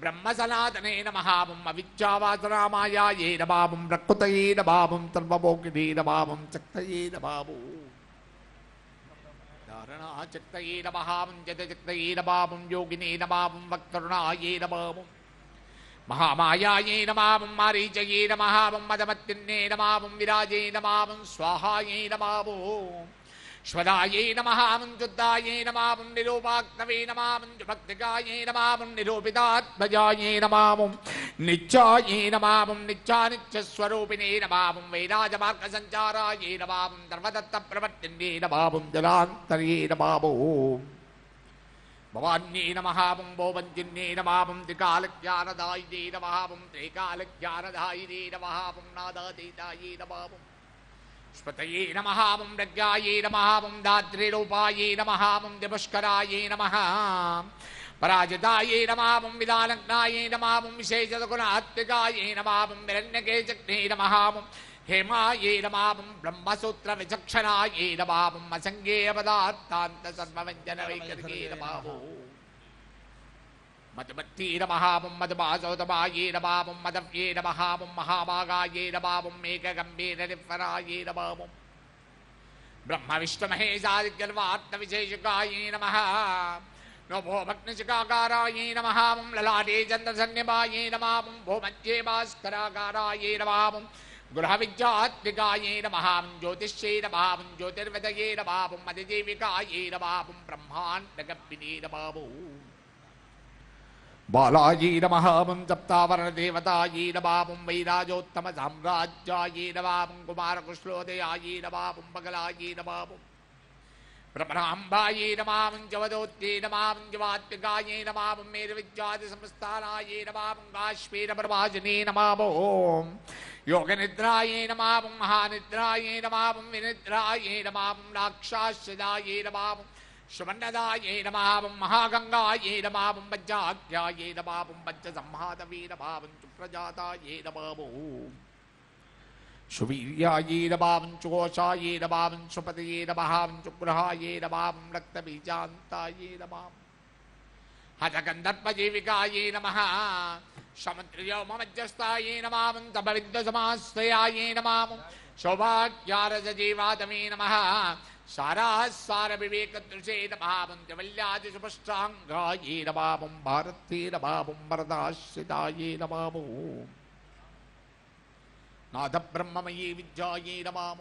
S3: బ్రహ్మసనాతనే నమః అవిద్యావాసనామాయాయే నమః ప్రకృతయే నమః సర్వభోగినే నమః శక్తయే నమః ధారణాచక్తయే నమః జతచక్తయే నమః యోగినే నమః వక్తరుణాయే నమః మహామాయాయే నమః మారీచయే నమః మదమత్తిన్నే నమః విరాజే నమః స్వాహాయే నమః శ్వదాయే నమః శుద్ధాయే నమః నిరూపాక్తవే నమః భక్తికాయే నమః నిరూపితాత్మజాయే నమః నిత్యాయే నమః నిత్యానిత్యస్వరూపిణే నమః వైరాజమార్గసంచారాయే నమః ధర్మదత్త ప్రవర్తిన్నే నమః జలాంతర్యే నమః భవాన్యే నమః భోవంజిన్నే నమః త్రికాలజ్ఞానదాయినే నమః త్రైకాలజ్ఞానదాయినే నమః నాదాతీతాయే నమః స్పతయే నమః ప్రజ్ఞాయే నమః దాత్రిరూపాయే నమః దిపుష్కరాయే నమః పరాజితాయే నమః విదానజ్ఞాయే నమః విశేషగుణాత్మికాయే నమః హిరణ్యకేశగ్నే నమః హేమాయే నమః బ్రహ్మసూత్ర విచక్షణాయే నమః అసంగేయ పదార్థాంత సర్వవ్యంజన వైఖరికే నమః మధుమత్తీ నమః మధుమాసోతమాయే నమః మదవ్యే నమః మహాభాగాయే నమః ఏకగంభీర నిఫరాయే నమః బ్రహ్మ విష్ణు మహేశాదిగర్వాత్మ విశేషకాయే నమః నమో భగ్నశిఖాకారాయే నమః లలాటే చంద్రసన్నిభాయే నమః భూమధ్యే భాస్కరాకారాయే నమః గృహ విద్యాత్మికాయే నమః జ్యోతిష్యే నమః జ్యోతిర్వేదయే నమః మదిజీవికాయే నమః బ్రహ్మాండగర్భిణే నమః బాలాయే నమః సప్తావరణదేవతాయే నమః వైరాజోత్తమ సామ్రాజ్యాయే నమః కుమారకృష్ణోదయాయే నమః బగలాయే నమః బ్రహ్మణాంబాయే నమః జవదోత్తే నమః జవాత్మికాయే నమః మేరువిద్యాది సంస్థానాయే నమః కాశ్మీరప్రవాసినే నమః యోగనిద్రాయే నమః మహానిద్రాయే నమః వినిద్రాయే నమః రాక్షాశ్రదాయే నమః సువర్ణదాయే నమః మహాగంగాయే నమః వజ్రాఖ్యాయే నమః పంచసంహాతవే నమః సుప్రజాతాయే నమః సువీర్యాయే నమః చుఘోషాయే నమః సుపతయే నమః చుగ్రహాయే నమః రక్తబీజాంతాయే నమః హతగంధర్వజీవికాయే నమః సముద్రయోమమధ్యస్థాయే నమః తపవిద్వసమాశ్రయాయే నమః సౌభాగ్యారసజీవాతమే నమః సారాసార వివేకదృశే నమః త్రివల్యాది సుపష్టాంగాయే నమః భారతే నమః వరదాశ్రితాయే నమః నాథ బ్రహ్మమయీ విద్యాయే నమః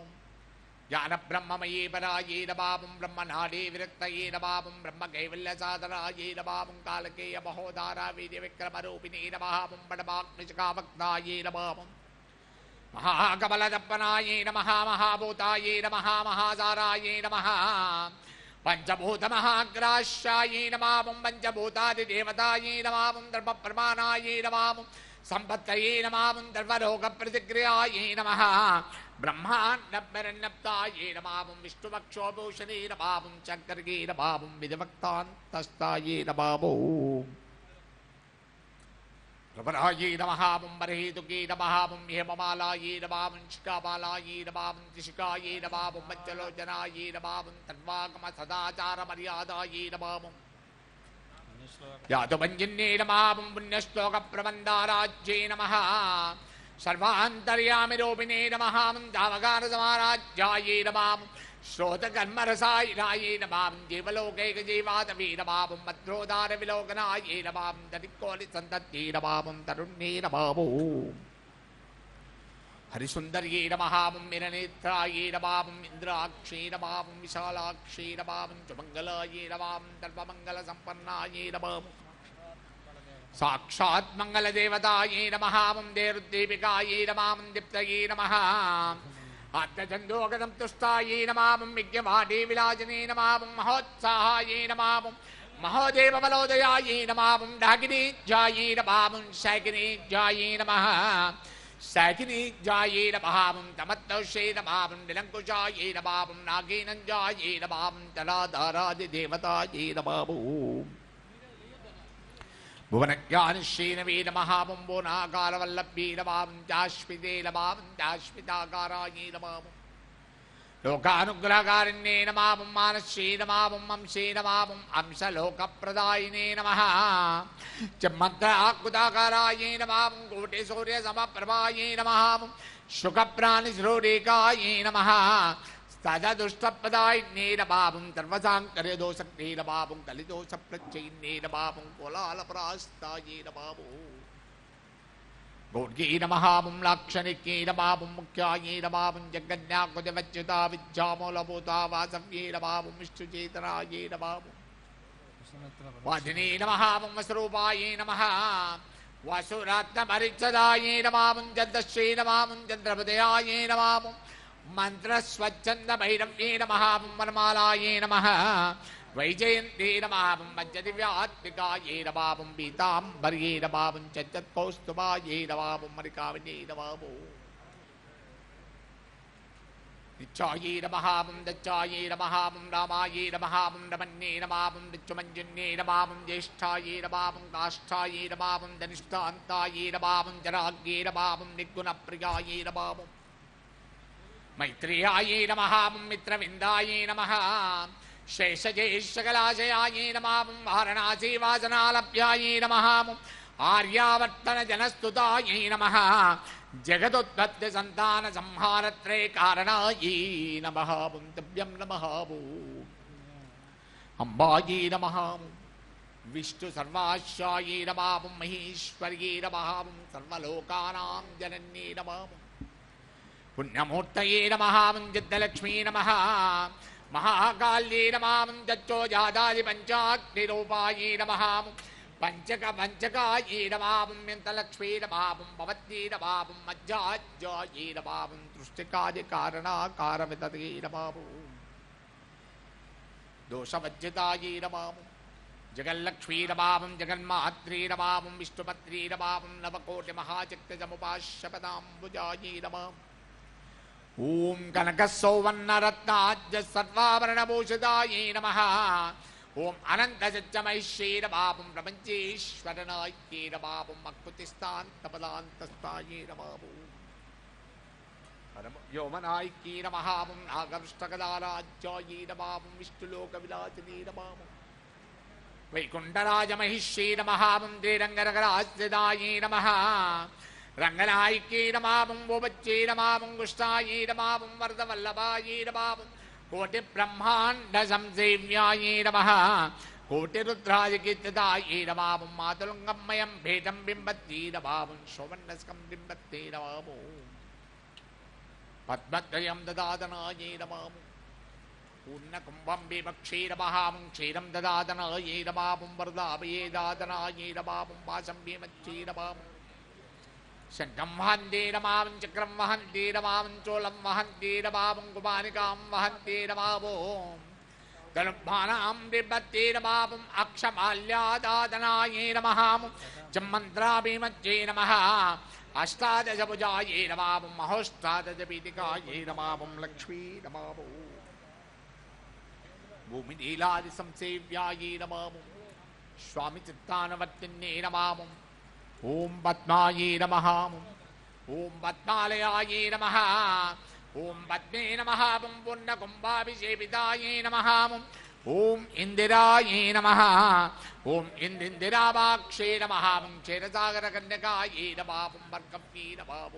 S3: జ్ఞాన బ్రహ్మమయీ పరాయే నమః బ్రహ్మనాడే విరక్తయే నమః బ్రహ్మ కైవల్య సాధనాయే నమః కాలకేయ మహోదారా వీర్య విక్రమరూపిణే నమః పడమాగ్నిశిఖావక్తాయే నమః మహాకమలదప్పనాయే నమః మహాభూతాయే నమః మహాసారాయే నమః పంచభూతమహాగ్రాశ్యాయే నమః పంచభూతాదిదేవతాయే నమః ధర్మప్రమాణాయే నమః సంపత్తయే నమాం దర్వలోక ప్రతిక్రియాయే నమః బ్రహ్మాండపరణప్తాయే నమాం విష్ణువక్షోభూషణే నమాం చక్రగే నమాం విధివక్తాంతస్తాయే నమాం ప్రవరాయే నమః బర్హేతుకే నమః హేమమాలాయే నమః శిఖామాలాయే నమః త్రిశిఖాయే నమః మధ్యలోచనాయే నమః తన్వాగమ సదాచార మర్యాదాయే నమః యాదవంజన్యే నమః పుణ్యశ్లోక ప్రబంధారాజ్యే నమః సర్వాంతర్యామి రూపిణే నమః దావగాన సమారాజ్యాయే నమః శ్రోతకర్మరసాయనాయే నమః జీవలోకైక జీవాదవే నమః మద్రోదార విలోకనాయే నమః తరికోలి సంతత్యే నమః తరుణ్యే నమః హరిసుందర్యే నమః మిరనేత్రాయే నమః ఇంద్రాక్షే నమః విశాలాక్షే నమః సుమంగళాయే నమః సర్వమంగళ సంపన్నాయే నమః సాక్షాత్ మంగళదేవతాయే నమః దేరుద్దీపికాయే నమః దీప్తయే నమః ఆత్మచందోగతం తుష్టాయే నమః విజ్ఞవాడే విలాజనే నమః మహోత్సాహాయే నమః మహోదేవబలోదయాయే నమః డాకినీజ్యాయే నమః శాకినీజ్యాయే నమః శాకినీజ్యాయే నమః తమత్తౌషే నమః నిలంకుశాయే నమః నాగేనంజాయే నమః తలాధారాదిదేవతాయే నమః భువనజ్ఞానశ్రీనవే నమః బోనాకారవల్లభ్యే నమః జాస్మితే నమః జాస్మితాకారాయే నమః లోకానుగ్రహకారిణ్యే నమః మానశ్రీ నమః అంశే నమః అంశలోకప్రదాయినే నమః చమంత్రాకృతాకారాయే నమః కోటి సూర్య సమప్రభాయే నమః శుకప్రాణిశ్రోరేకాయే నమః తదదుష్టపదాయిన్యే నమః సర్వసాంకర్యదోషక్నే నమః కలిదోషప్రత్యయిన్యే నమః కోలాలపరాస్తాయే నమః గౌర్యే నమః లాక్షణిక్యే నమః ముఖ్యాయే నమః జగన్యాకుజవచ్యుతా విద్యామూలభూతా వాసవ్యే నమః విష్ణుచేతనాయే నమః వాదినే నమః వస్వరూపాయే నమః వసురత్నపరిచ్ఛదాయే నమః చంద్రశ్రీ నమః చంద్రపదయాయే నమః మంత్రస్వచ్ఛందభైరవ్యే నమః వనమాలాయే నమః వైజయంతే నమః మధ్యదివ్యాత్మికాయే నమః పీతాంబర్యే నమః చచ్చత్కౌస్తుభాయే నమః మరికావినే నమః నిత్యాయే నమః దచ్చాయే నమః రామాయే నమః రమణ్యే నమః నిత్యమంజన్యే నమః జ్యేష్ఠాయే నమః కాష్ఠాయే నమః ధనిష్ఠాంతాయే నమః జరాగ్యే నమః నిర్గుణప్రియాయే నమః మైత్రేయాయే నమః మిత్రవిందాయే నమః శేషజేషకలాశయాయే నమః వారణాసీవాసనాలభ్యాయే నమః ఆర్యావర్తనజనస్తుతాయే నమః జగదుత్పత్తి సంతాన సంహారత్రే కారణాయే నమః తుభ్యం నమః అంబాయే నమః విష్ణు సర్వాశ్యాయే నమః మహేశ్వర్యే నమః సర్వలోకానాం జనన్యే నమః పుణ్యమూర్తయే నమః సిద్ధలక్ష్మీ నమః మహాకాళ్యే నమః దచ్చోజాదాది పంచాగ్నిరూపాయే నమః పంచకాయే నమః యంతలక్ష్మీ నమః భవత్యే నమః మజ్జాజ్యాయే నమః సృష్టికాది కారణాకారమితతే నమః దోషవజ్జితాయే నమః జగల్లక్ష్మీ నమః జగన్మాత్రే నమః విష్ణుపత్రే నమః నవకోటి మహాచక్రజముపాశ్యపదాంబుజాయే నమః ఓం కనకసౌవర్ణరత్నాజ్య సర్వాభరణభూషితాయే నమః ఓం అనంతసత్యమైశ్యే నమః ప్రపంచేశ్వరనాయకే నమః అకృతిస్థాంతపదాంతస్థాయే నమః వ్యోమనాయకే నమః నాగరుష్టకదారాజ్యాయే నమః విష్ణులోకవిలాసినే నమః వైకుంఠరాజమహిష్యే నమః శ్రీరంగరగరాశ్రితాయే నమః రంగనాయకే నమః గోపచ్చే నమః గుష్టాయే నమః వరదవల్లభాయే నమః కోటి బ్రహ్మాండ సంసేవ్యాయే నమః కోటి రుద్రాదికీర్తిదాయే నమః మాతులంగమయం భేదం బింబత్తే నమః శోభన్నస్కం బింబత్తే నమః పద్మద్వయం దదాదనాయే నమః పూర్ణకుంభం వివక్షే నమః క్షీరం దదాదనాయే నమః వరదాభయే దాదనాయే నమః వాసం భీమచ్చే నమః శంఖం వహంతే నమః చక్రం వహంతే నమః చోళం వహంతే నమః కుమారికాం వహంతే నమః ధనుర్బాణాం బిభ్రతే నమః అక్షమాల్యాదాదనాయే నమః చమ్మంత్రాభిమజ్జే నమః అష్టాదశభుజాయే నమః మహోష్టాదశపీఠికాయే నమః లక్ష్మీ నమః భూమినీలాది సంసేవ్యాయే నమః స్వామి చిత్తానవర్తిన్యే నమః ఓం పద్మాయే నమః ఓం పద్మాలయాయే నమః ఓం పద్మే నమః పూర్ణకుంభాభిషేపితాయే నమః ఓం ఇందిరాయే నమః ఓం ఇందిరావాక్షే నమః క్షీరసాగరకన్యకాయే నమః వర్గవ్యే నమః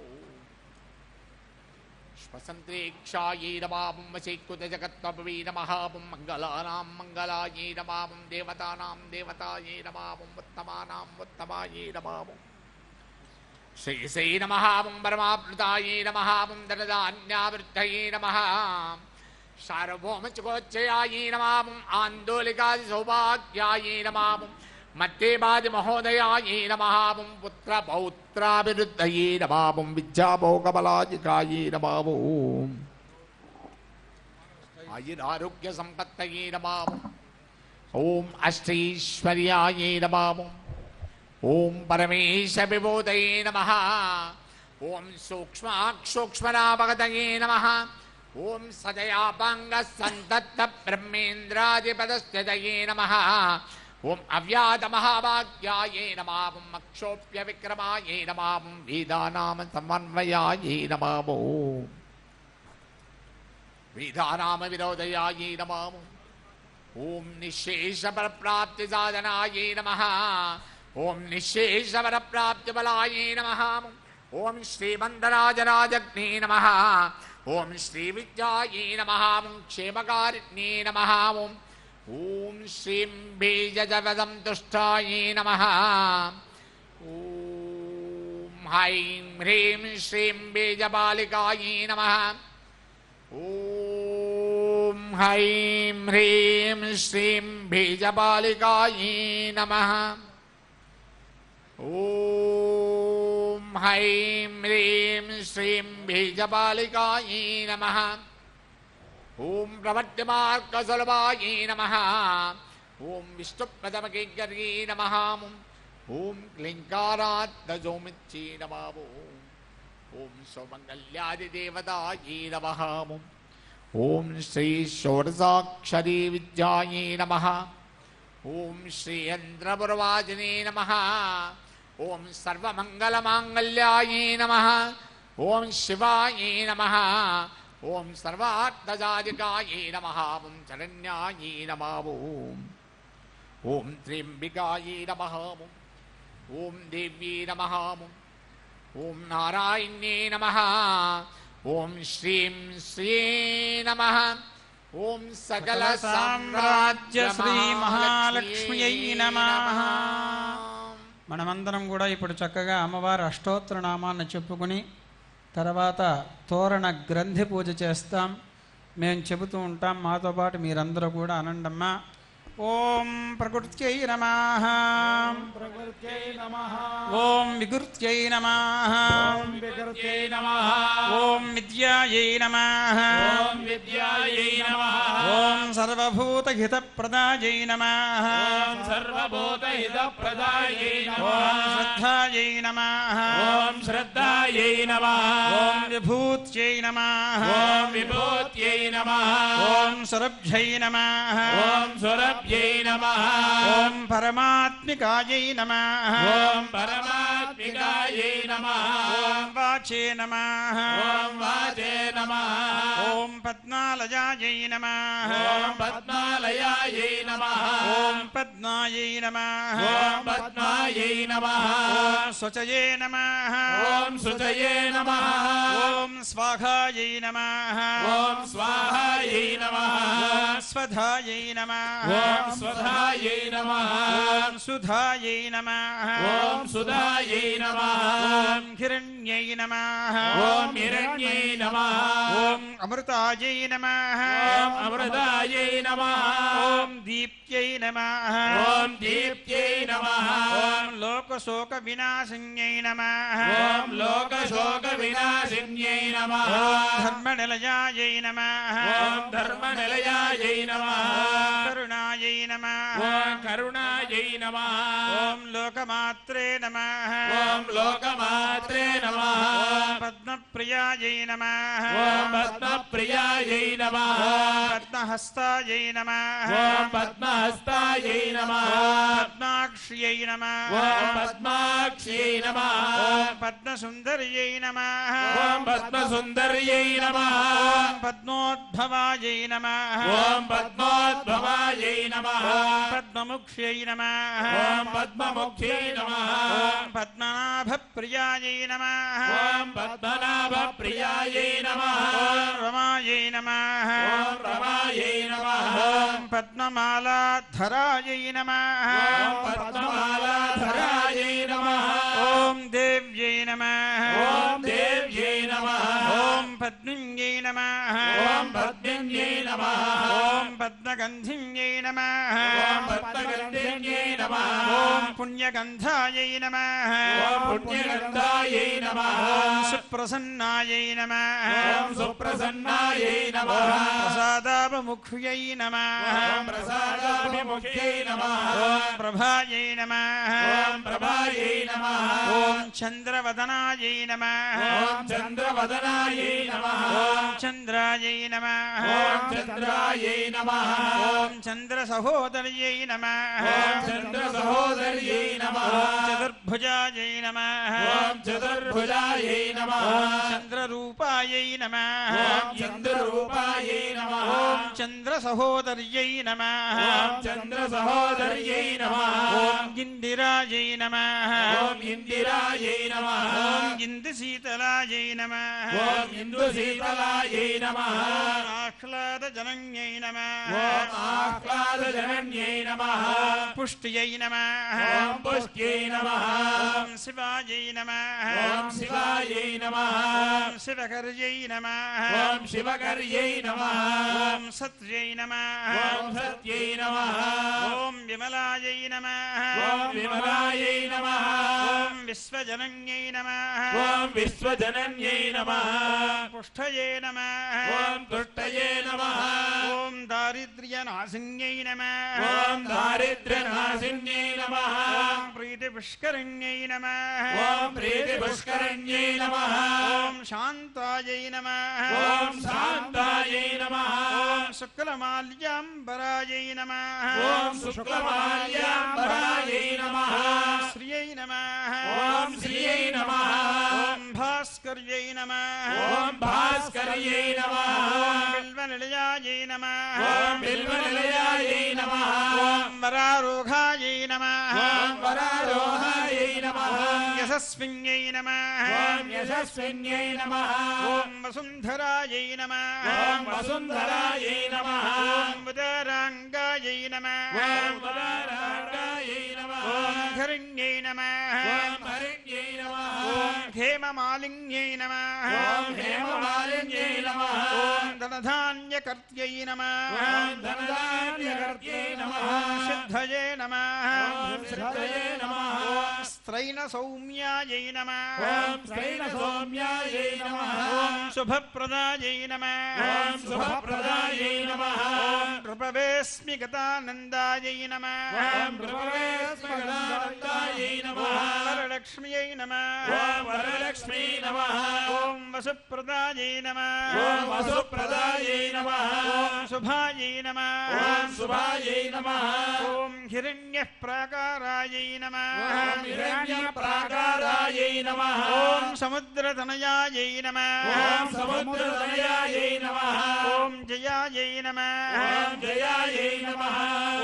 S3: శ్వసంత్రేక్షాయే నమః వశీకృతజగత్వభవే నమః మంగళానాం మంగళాయే నమః దేవతానాం దేవతాయే నమః ఉత్తమానాం ఉత్తమాయే నమః శ్రీశై నమః పరమాప్లుతాయే నమః ధనధాన్యావృద్ధయే నమః సార్వభౌమచుకోచ్చయాయే నమః ఆందోళికాది సౌభాగ్యాయే నమః మత్తేబాది మహోదయాయే నమః పుత్ర పౌత్రాభివృద్ధయే నమః విద్యాభోగబలాజికాయే నమః ఆయురారోగ్య సంపత్తయే నమః ఓం అష్టైశ్వర్యాయే నమః ఓం పరమేశ విభూతయే నమః ఓం సూక్ష్మాక్షూక్ష్మరాభగతయే నమః ఓం సదయాపాంగ సంతత్త బ్రహ్మేంద్రాధిపదస్థితయే నమః ఓం అవ్యాధ మహాభాగ్యాయే నమః అక్షోభ్య విక్రమాయే నమః వేదానామ సమన్వయాయే నమః వేదానామ విరోధయాయే నమః ఓం నిశేష పరప్రాప్తి సాధనాయే నమః ఓం నిశేష పరప్రాప్తి బలాయే నమః ఓం శ్రీమందరాజరాజగ్నే నమః ఓం శ్రీ విద్యాయే నమః క్షేమకారిణ్యే నమః ఓం శ్రీం బీజజవదం తుష్టాయే నమః ఓం హైం హ్రీం శ్రీం బీజబాలికాయే నమః ఓం హైం హ్రీం శ్రీం బీజబాలికాయే నమః ఓం హైం హ్రీం శ్రీం బీజబాలికాయే నమః ఓం ప్రవర్తిమార్గసులభాయే నమః ఓం విష్ణుపదమకింకర్యే నమః ఓం క్లింకారాత్తజోమిచ్చే నమః ఓం సౌమంగళ్యాదిదేవతాయే నమః ఓం శ్రీ షోడశాక్షరీ విద్యాయే నమః ఓం శ్రీ యంత్రపురవాజినే నమః ఓం సర్వమంగళమాంగళ్యాయే నమః ఓం శివాయే నమః ఓం సర్వార్థసాధికాయే నమః ఓం శరణ్యాయే నమః ఓం త్ర్యంబికాయే నమః ఓం దేవ్యే నమః ఓం నారాయణ్యే నమః ఓం శ్రీం శ్రీ నమః ఓం సకల
S1: సామ్రాజ్య శ్రీ మహాలక్ష్మ్యై నమః. మనమందరం కూడా ఇప్పుడు చక్కగా అమ్మవారి అష్టోత్తర నామాన్ని చెప్పుకుని తర్వాత తోరణ గ్రంథి పూజ చేస్తాం. మేము చెబుతూ ఉంటాం, మాతో పాటు మీరందరూ కూడా అనండమ్మా. ఓం ప్రకృత్యై నమః, ఓం వికృత్యై నమః, ఓం విద్యాయై నమః, ఓం సర్వభూతహితప్రదాయై నమః, ఓం శ్రద్ధాయై నమః, ఓం విభూత్యై నమః, ఓం సురభ్యై నమః, ఓం పరమాత్మికాయై నమః, ఓం వాచే నమః, ఓం పద్మాలయాయై నమః, ఓం పద్మాయై నమః, ఓం శుచయే నమః, ఓం స్వాహాయై నమః, ఓం స్వధాయై నమః, ఓం సుధాయై నమః, ఓం हिरण्यै नमः
S2: ॐ हिरण्यै नमः
S1: ॐ अमृतायै नमः
S2: ॐ अमृतायै नमः
S1: ॐ दीप्त्यै नमः
S2: ॐ दीप्त्यै नमः
S1: ॐ लोकशोकविनाशिन्यै नमः
S2: ॐ लोकशोकविनाशिन्यै नमः
S1: धर्मनिलयायै नमः
S2: ॐ धर्मनिलयायै नमः
S1: करुणायै नमः
S2: ॐ करुणायै नमः
S1: ॐ लोकमात्रे नमः
S2: ॐ लोकमात्रे नमः
S1: पद्मप्रियायै नमः
S2: ॐ पद्मप्रियायै नमः
S1: पद्महस्तायै नमः
S2: ॐ पद्महस्तायै नमः
S1: पद्माक्ष्यै नमः
S2: ॐ पद्माक्ष्यै नमः
S1: ॐ पद्मसुन्दर्यै नमः
S2: ॐ पद्मसुन्दर्यै नमः
S1: ॐ पद्मोद्भवायै नमः
S2: ॐ पद्मोद्भवायै नमः
S1: पद्ममुख्यै नमः
S2: ॐ पद्ममुख्यै नमः
S1: ॐ पद्मनाभप्रियायै नमः
S2: ॐ पद्मनाभप्रियायै नमः
S1: ॐ रमायै नमः
S2: ॐ रमायै नमः
S1: ॐ पद्ममालाधरायै नमः
S2: ॐ पद्ममालाधरायै नमः
S1: ॐ देव्यै नमः
S2: ॐ देव्यै नमः
S1: ॐ पद्मिन्यै नमः
S2: ॐ पद्मिन्यै नमः
S1: ॐ पद्मगन्धिन्यै नमः
S2: ॐ पद्मगन्धिन्यै नमः
S1: ॐ पुण्यगन्धायै नमः
S2: ॐ पुण्यगन्धायै नमः
S1: ॐ सुप्रसन्नायै नमः
S2: ॐ सुप्रसन्नायै नमः
S1: प्रसादाभिमुख्यै नमः
S2: ॐ प्रसादाभिमुख्यै नमः
S1: ॐ प्रभायै नमः
S2: ॐ प्रभायै नमः
S1: ॐ चन्द्रवदनायै नमः
S2: ॐ चन्द्रवदनायै नमः
S1: ॐ चन्द्रायै नमः
S2: ॐ चन्द्रायै नमः
S1: ॐ चन्द्रसहोदर्यै नमः
S2: ॐ चन्द्रसहोदर्यै नमः
S1: ॐ चतुर्भुजायै नमः
S2: ॐ चतुर्भुजायै नमः
S1: ॐ चन्द्ररूपायै नमः
S2: ॐ चन्द्ररूपायै नमः
S1: ॐ चन्द्रसहोदर्यै नमः
S2: ॐ चन्द्रसहोदर्यै नमः
S1: ॐ इन्दिरायै नमः
S2: ॐ इन्दिरायै नमः
S1: ॐ इन्दुशीतलायै नमः
S2: ॐ इन्दुशीतलायै नमः
S1: आह्लादजनन्यै नमः
S2: ॐ आह्लादजनन्यै नमः
S1: पुष्ट्यै नमः
S2: ॐ पुष्ट्यै नमः
S1: ॐ शिवायै नमः
S2: ॐ शिवायै नमः
S1: ॐ शिवकर्यै नमः
S2: ॐ शिवकर्यै नमः
S1: ॐ सत्यै नमः
S2: ॐ सत्यै नमः
S1: ॐ विमलायै नमः
S2: ॐ विमलायै नमः
S1: ॐ विश्वजनन्यै नमः
S2: ॐ विश्वजनन्यै नमः
S1: पुष्टये नमः
S2: ॐ तुष्टये नमः
S1: ॐ दारिद्र्यनाशिन्यै नमः
S2: ॐ दारिद्र्यनाशिन्यै नमः
S1: ॐ प्रीतिपुष्करिण्यै नमः
S2: ॐ प्रीतिपुष्करण्यै नमः
S1: ॐ शान्तायै नमः
S2: ॐ शान्तायै नमः
S1: ॐ शुक्लमाल्याम्बरायै नमः
S2: ॐ शुक्लमाल्याम्बरायै नमः
S1: श्रियै नमः
S2: ॐ श्रियै नमः
S1: ॐ भास्कर्यै नमः
S2: ॐ भास्कर्यै नमः
S1: ॐ बिल्वनिलयायै नमः
S2: ॐ बिल्वनिलयायै नमः
S1: ॐ वरारोहायै नमः
S2: ॐ वरारोहायै नमः
S1: ॐ यशस्विन्यै नमः
S2: ॐ यशस्विन्यै नमः
S1: ॐ वसुन्धरायै नमः
S2: ॐ वसुन्धरायै नमः
S1: ॐ उदराङ्गायै नमः
S2: ॐ वरारागायै नमः
S1: ॐ धरण्यै नमः
S2: ॐ हरिण्यै नमः
S1: ॐ हेममालिन्यै नमः
S2: ॐ हेममालिन्यै नमः
S1: ॐ धनधान्यकर्त्यै नमः
S2: ॐ धनधान्यकर्त्यै नमः
S1: सिद्धये नमः
S2: ॐ सिद्धये नमः
S1: ॐ स्त्रैणसौम्यायै नमः
S2: ॐ स्त्रैणसौम्यायै नमः
S1: ॐ शुभप्रदायै नमः
S2: ॐ शुभप्रदायै नमः
S1: ॐ नृपवेस्मि गतानन्दायै नमः
S2: ॐ नृपवेस्मगदानन्दायै नमः
S1: वरलक्ष्म्यै नमः
S2: ॐ वरलक्ष्मी नमः
S1: ॐ वसुप्रदायै नमः
S2: ॐ वसुप्रदायै नमः
S1: ॐ शुभायै नमः
S2: ॐ शुभायै नमः
S1: ॐ हिरण्यः प्राकारायै नमः
S2: ॐ हिरण्यप्राकारायै नमः
S1: ॐ समुद्रतनयायै नमः
S2: ॐ समुद्रतनयायै नमः
S1: ॐ जयायै नमः
S2: ॐ जयायै नमः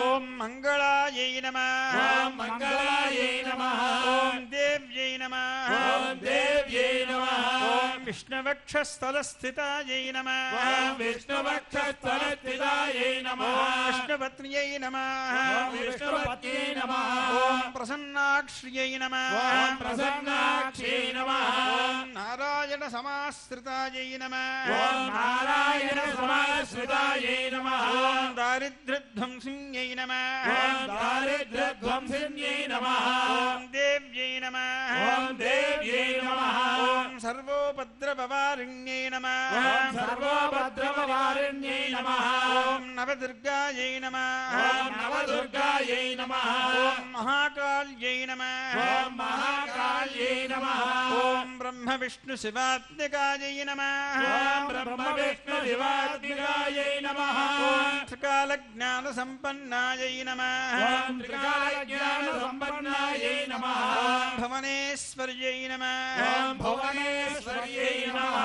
S1: ॐ मङ्गलायै नमः
S2: ॐ मङ्गलायै नमः
S1: ॐ देव्यै नमः
S2: ॐ देव्यै नमः
S1: ॐ విష్ణువక్షస్థలస్థితాయై నమః
S2: ఓం విష్ణువక్షస్థలస్థితాయై నమః
S1: విష్ణుపత్న్యై నమః
S2: విష్ణుపత్న్యై నమః
S1: ఓం ప్రసన్నాక్ష్యై నమః
S2: ఓం ప్రసన్నాక్షై నమః
S1: ఓం నారాయణ సమాశ్రితాయై నమః
S2: ఓం నారాయణ సమాశ్రితాయై నమః
S1: ఓం దారిద్ర్యధ్వంసిన్యై నమః
S2: ఓం దారిద్ర్యధ్వంసిన్యై నమః
S1: ఓం దేవ్యై నమః
S2: ఓం దేవ్యై నమః
S1: ఓం సర్వోపద్రవవారిణ్యై నమః
S2: ఓం సర్వోపద్రవవారిణ్యై నమః
S1: ఓం నవదుర్గాయై నమః
S2: ఓం నవదుర్గాయై నమః
S1: ఓం మహాకాళ్యై నమః
S2: ఓం మహాకాళ్యై నమః
S1: ఓం బ్రహ్మ విష్ణు శివాత్మికాయై నమః
S2: ఓం బ్రహ్మ విష్ణు శివాత్మికాయై నమః
S1: ఓం త్రికాల జ్ఞాన సంపన్నాయై నమః
S2: ఓం త్రికాల జ్ఞాన సంపన్నాయై నమః
S1: ఓం భువనేశ్వర్యై నమః
S2: ఓం భువనేశ్వర్యై నమః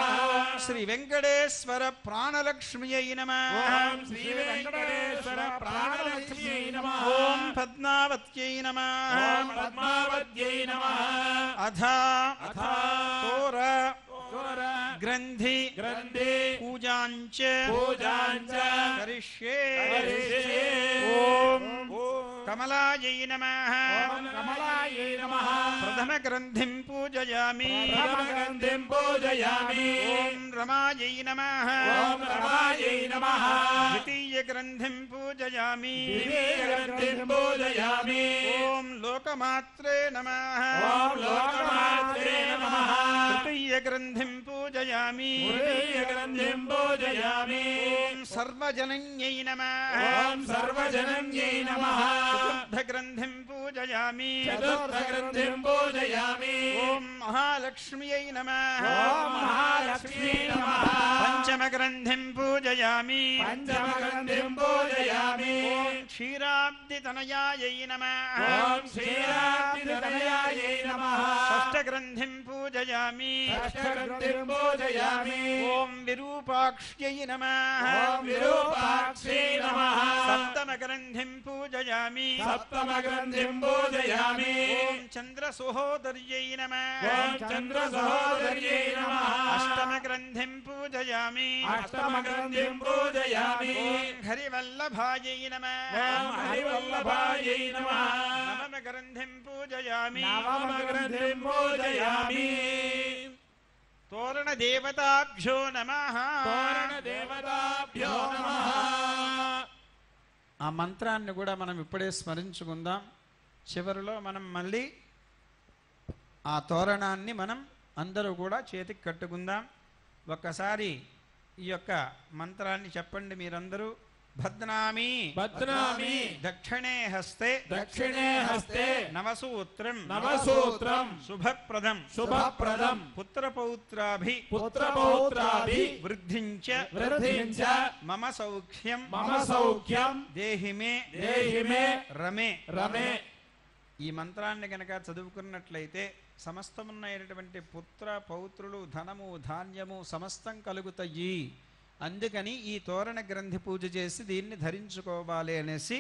S1: శ్రీ వెంకటేశ్వర ప్రాణలక్ష్మ్యై నమః
S2: ఓం శ్రీ వెంకటేశ్వర ప్రాణలక్ష్మ్యై నమః
S1: ఓం పద్మావత్యై నమః
S2: ఓం పద్మావత్యై నమః
S1: అథ
S2: అథ
S1: తోర
S2: తోర
S1: గ్రంథి
S2: గ్రంథి
S1: పూజాంచ
S2: పూజాంచ
S1: కరిష్యే
S2: కరిష్యే
S1: ఓం కమలాయై నమః
S2: ఓం కమలాయై నమః
S1: ప్రథమ గ్రంథిం పూజయామి
S2: ప్రథమ గ్రంథిం పూజయామి
S1: ఓం రమాయై నమః
S2: ఓం రమాయై నమః
S1: ద్వితీయ గ్రంథిం పూజయామి
S2: ద్వితీయ గ్రంథిం పూజయామి
S1: ఓం లోకమాత్రే నమః
S2: ఓం లోకమాత్రే నమః
S1: తృతీయ గ్రంథిం పూజయామి
S2: తృతీయ గ్రంథిం పూజయామి
S1: ఓం సర్వజనన్యై నమః
S2: ఓం సర్వజనన్యై నమః
S1: చతుర్థ గ్రంథిం పూజయామి
S2: చతుర్థ గ్రంథిం పూజయామి
S1: ఓం మహాలక్ష్మ్యై నమః
S2: ఓం మహాలక్ష్మీ నమః
S1: పంచమ గ్రంథిం పూజయామి
S2: పంచమ గ్రంథిం పూజయామి
S1: ఓం క్షీరాబ్దితనయాయై నమః
S2: ఓం శ్రీరాబ్దితనయాయై నమః
S1: షష్ఠ గ్రంథిం పూజయామి
S2: షష్ఠ గ్రంథిం పూజయామి
S1: ఓం విరూపాక్ష్యై నమః
S2: ఓం విరూపాక్షై నమః
S1: సప్తమ గ్రంథిం పూజయామి
S2: సప్తమ గ్రంథిం పూజయామి
S1: ఓం చంద్ర సహోదర్యై నమః
S2: ఓం చంద్ర సహోదర్యై నమః
S1: అష్టమ గ్రంథిం పూజయామి
S2: అష్టమ గ్రంథిం పూజయామి
S1: ఓం హరివల్లభాయై నమః
S2: ఓం హరివల్లభాయై నమః
S1: నవమ గ్రంథిం పూజయామి
S2: నవమ గ్రంథిం పూజయామి
S1: తోరణ దేవతాభ్యో నమః
S2: తోరణ దేవతాభ్యో నమః
S1: ఆ మంత్రాన్ని కూడా మనం ఇప్పుడే స్మరించుకుందాం. చివరిలో మనం మళ్ళీ ఆ తోరణాన్ని మనం అందరూ కూడా చేతికి కట్టుకుందాం. ఒక్కసారి ఈ యొక్క మంత్రాన్ని చెప్పండి మీరందరూ. భద్నామి
S2: బధ్నామి
S1: దక్షిణే హస్తే
S2: దక్షిణే హస్తే
S1: నవసూత్రం
S2: నవసూత్రం
S1: శుభప్రదం
S2: శుభప్రదం
S1: పుత్రపౌత్రాభి
S2: పుత్రపౌత్రాభి
S1: వృద్ధించ
S2: వృద్ధించ
S1: మమ సౌఖ్యం
S2: మమ సౌఖ్యం
S1: దేహి మే
S2: దేహి మే
S1: రమే
S2: రమే.
S1: ఈ మంత్రాన్ని గనక చదువుకున్నట్లయితే సమస్తమున్నటువంటి పుత్ర పౌత్రులు ధనము ధాన్యము సమస్తం కలుగుతాయి. అందుకని ఈ తోరణ గ్రంథి పూజ చేసి దీన్ని ధరించుకోవాలి అనేసి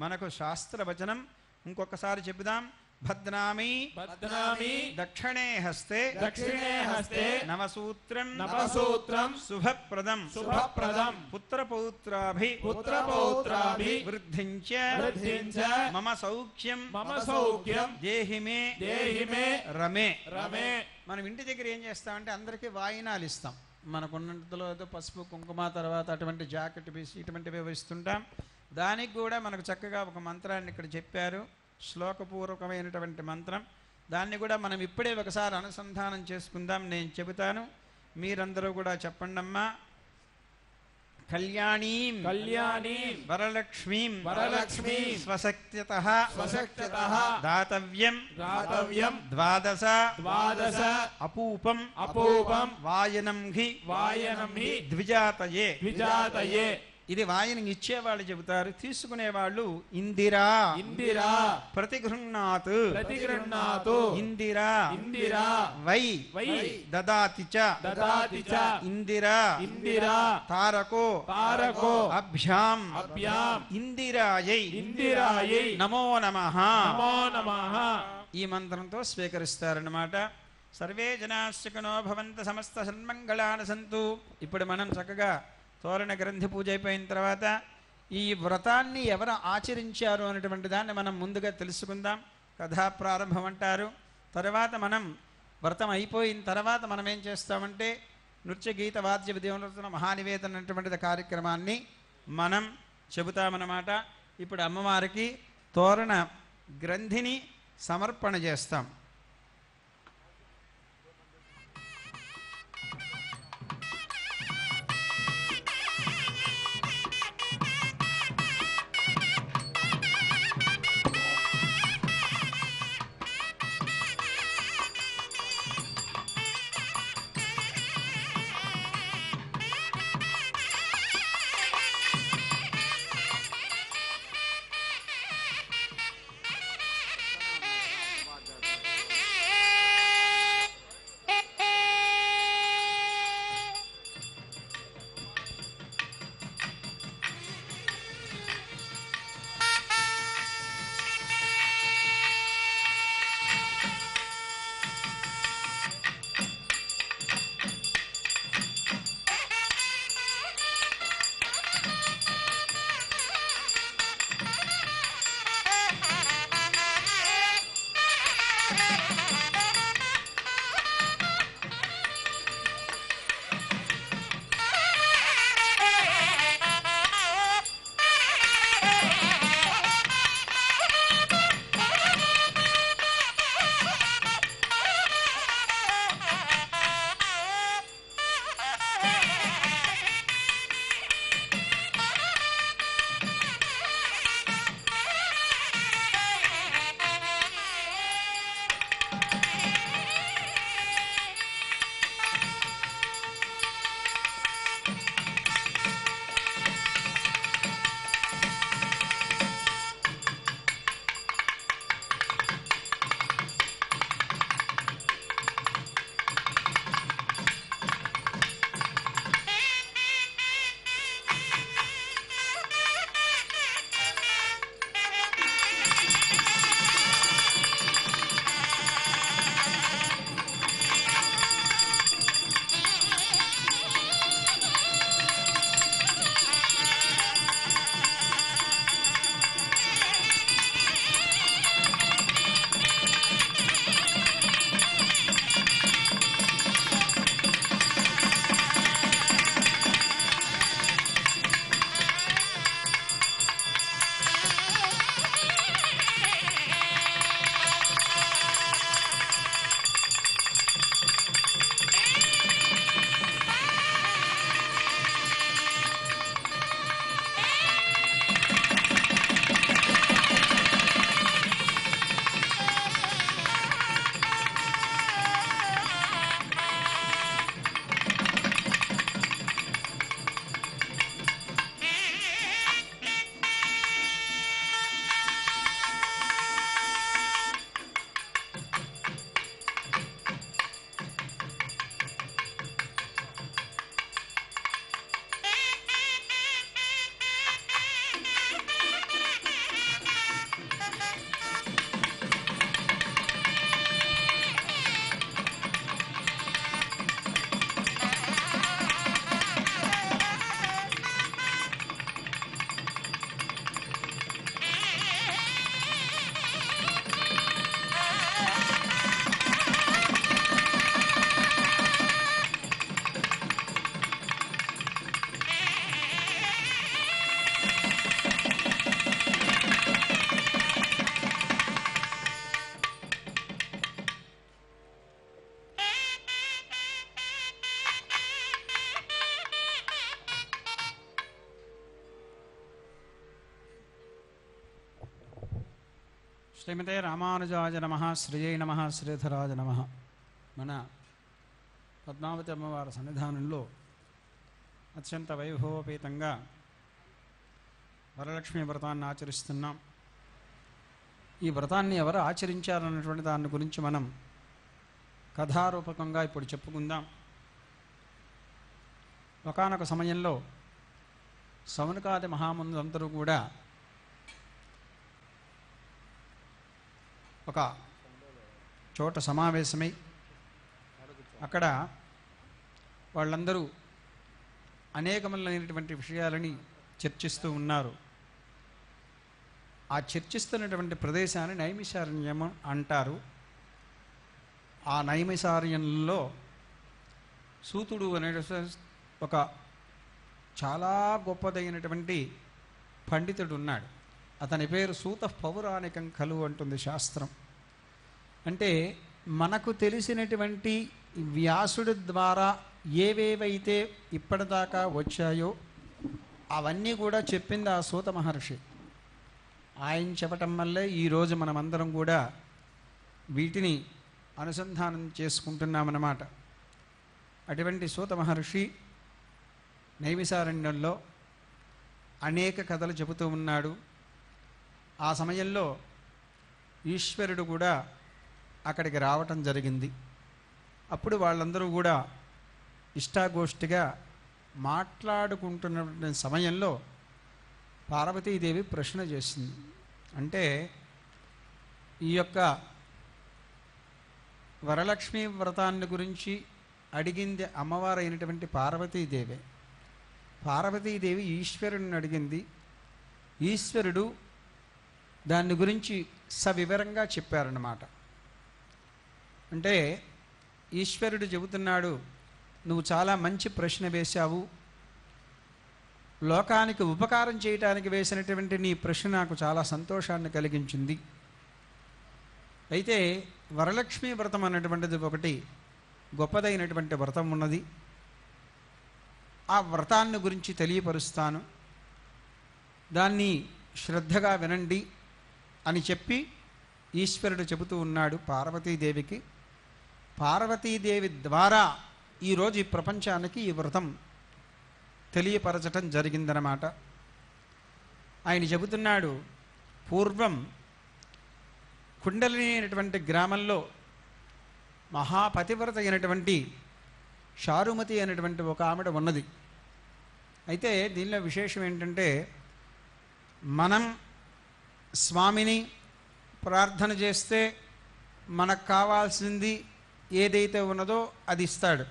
S1: మనకు శాస్త్రవచనం. ఇంకొకసారి చెబుదాం. భద్నామి
S2: బధ్నామి
S1: దక్షిణే హస్తే
S2: దక్షిణే హస్తే
S1: నవసూత్రం
S2: నవసూత్రం
S1: శుభప్రదం
S2: శుభప్రదం
S1: పుత్రపౌత్రాభి
S2: పుత్రపౌత్రాభి
S1: వృద్ధించ
S2: వృద్ధించ
S1: మమ సౌఖ్యం
S2: మమ సౌఖ్యం
S1: దేహి మే
S2: దేహి మే
S1: రమే.
S2: రమే.
S1: మనం ఇంటి దగ్గర ఏం చేస్తామంటే అందరికీ వాయినాలు ఇస్తాం. మనకున్నంతలో ఏదో పసుపు కుంకుమ తర్వాత అటువంటి జాకెట్ పీస్ ఇటువంటివి ఇస్తుంటాం. దానికి కూడా మనకు చక్కగా ఒక మంత్రాన్ని ఇక్కడ చెప్పారు, శ్లోకపూర్వకమైనటువంటి మంత్రం. దాన్ని కూడా మనం ఇప్పుడే ఒకసారి అనుసంధానం చేసుకుందాం. నేను చెబుతాను, మీరందరూ కూడా చెప్పండమ్మా. కళ్యాణీం
S2: కళ్యాణీం
S1: వరలక్ష్మీం
S2: వరలక్ష్మీం
S1: స్వశక్త్యతః
S2: స్వశక్త్యతః
S1: దాతవ్యం
S2: దాతవ్యం
S1: ద్వాదశ
S2: ద్వాదశ
S1: అపూపం
S2: అపూపం
S1: వాయనం హి
S2: వాయనం హి
S1: ద్విజాతయే.
S2: ద్విజాతయే.
S1: ఇది వాయనం ఇచ్చేవాళ్ళు చెబుతారు, తీసుకునేవాళ్ళు ఇందిరా
S2: ఇందిరా
S1: ప్రతిగృహ్ణాత్
S2: ప్రతిగృహ్ణాతు
S1: ఇందిరా
S2: ఇందిరా
S1: వై
S2: వై
S1: దదాతి చ
S2: దదాతి చ
S1: ఇందిరా
S2: ఇందిరా
S1: తారకో
S2: తారకో
S1: అభ్యాం
S2: అభ్యాం
S1: ఇందిరాయై
S2: ఇందిరాయై
S1: నమో నమః.
S2: నమో నమః.
S1: ఈ మంత్రంతో స్వీకరిస్తారన్నమాట. సర్వే జనాశ్చకునో భవంత సమస్త సన్మంగళాని సంతు. ఇప్పుడు మనం చక్కగా తోరణ గ్రంథి పూజ అయిపోయిన తర్వాత ఈ వ్రతాన్ని ఎవరు ఆచరించారు అనేటువంటి దాన్ని మనం ముందుగా తెలుసుకుందాం. కథా ప్రారంభం అంటారు. తర్వాత మనం వ్రతం అయిపోయిన తర్వాత మనం ఏం చేస్తామంటే నృత్య గీత వాద్య విద్యములతో మహానివేదన అనేటువంటిది కార్యక్రమాన్ని మనం చెబుతామన్నమాట. ఇప్పుడు అమ్మవారికి తోరణ గ్రంథిని సమర్పణ చేస్తాం. శ్రీమతే రామానుజాయ నమః. శ్రీయై నమః. శ్రీధరాజ నమః. మన పద్మావతి అమ్మవారి సన్నిధానంలో అత్యంత వైభవోపేతంగా వరలక్ష్మి వ్రతాన్ని ఆచరిస్తున్నాం. ఈ వ్రతాన్ని ఎవరు ఆచరించారన్నటువంటి దాని గురించి మనం కథారూపకంగా ఇప్పుడు చెప్పుకుందాం. ఒకానొక సమయంలో సౌనకాది మహామునులందరూ కూడా ఒక చోట సమావేశమై అక్కడ వాళ్ళందరూ అనేకములైనటువంటి విషయాలని చర్చిస్తూ ఉన్నారు. ఆ చర్చిస్తున్నటువంటి ప్రదేశాన్ని నైమిషారణ్యం అంటారు. ఆ నైమిషారణ్యంలో సూతుడు అనే ఒక చాలా గొప్పదైనటువంటి పండితుడు ఉన్నాడు. అతని పేరు సూత పౌరాణికం కలు అంటుంది శాస్త్రం. అంటే మనకు తెలిసినటువంటి వ్యాసుడి ద్వారా ఏవేవైతే ఇప్పటిదాకా వచ్చాయో అవన్నీ కూడా చెప్పింది ఆ సూత మహర్షి. ఆయన చెప్పటం వల్లే ఈరోజు మనమందరం కూడా వీటిని అనుసంధానం చేసుకుంటున్నామన్నమాట. అటువంటి సూత మహర్షి నైమిషారణ్యంలో అనేక కథలు చెబుతూ ఉన్నాడు. ఆ సమయంలో ఈశ్వరుడు కూడా అక్కడికి రావటం జరిగింది. అప్పుడు వాళ్ళందరూ కూడా ఇష్టాగోష్ఠిగా మాట్లాడుకుంటున్న సమయంలో పార్వతీదేవి ప్రశ్న చేసింది. అంటే ఈ యొక్క వరలక్ష్మీ వ్రతాన్ని గురించి అడిగింది అమ్మవారైనటువంటి పార్వతీదేవి. పార్వతీదేవి ఈశ్వరుని అడిగింది. ఈశ్వరుడు దాని గురించి సవివరంగా చెప్పారన్నమాట. అంటే ఈశ్వరుడు చెబుతున్నాడు, నువ్వు చాలా మంచి ప్రశ్న వేశావు, లోకానికి ఉపకారం చేయటానికి వేసినటువంటి నీ ప్రశ్న నాకు చాలా సంతోషాన్ని కలిగించింది. అయితే వరలక్ష్మీ వ్రతం అన్నటువంటిది ఒకటి గొప్పదైనటువంటి వ్రతం ఉన్నది. ఆ వ్రతాన్ని గురించి తెలియపరుస్తాను, దాన్ని శ్రద్ధగా వినండి అని చెప్పి ఈశ్వరుడు చెబుతూ ఉన్నాడు పార్వతీదేవికి. పార్వతీదేవి ద్వారా ఈరోజు ఈ ప్రపంచానికి ఈ వ్రతం తెలియపరచటం జరిగిందన్నమాట. ఆయన చెబుతున్నాడు, పూర్వం కుండలిని అనేటువంటి గ్రామంలో మహాపతివ్రత అయినటువంటి చారుమతి అనేటువంటి ఒక ఆవిడ ఉన్నది. అయితే దీనిలో విశేషం ఏంటంటే, మనం స్వామిని ప్రార్థన చేస్తే మనకు కావాల్సింది ఏదైతే ఉన్నదో అది ఇస్తాడు.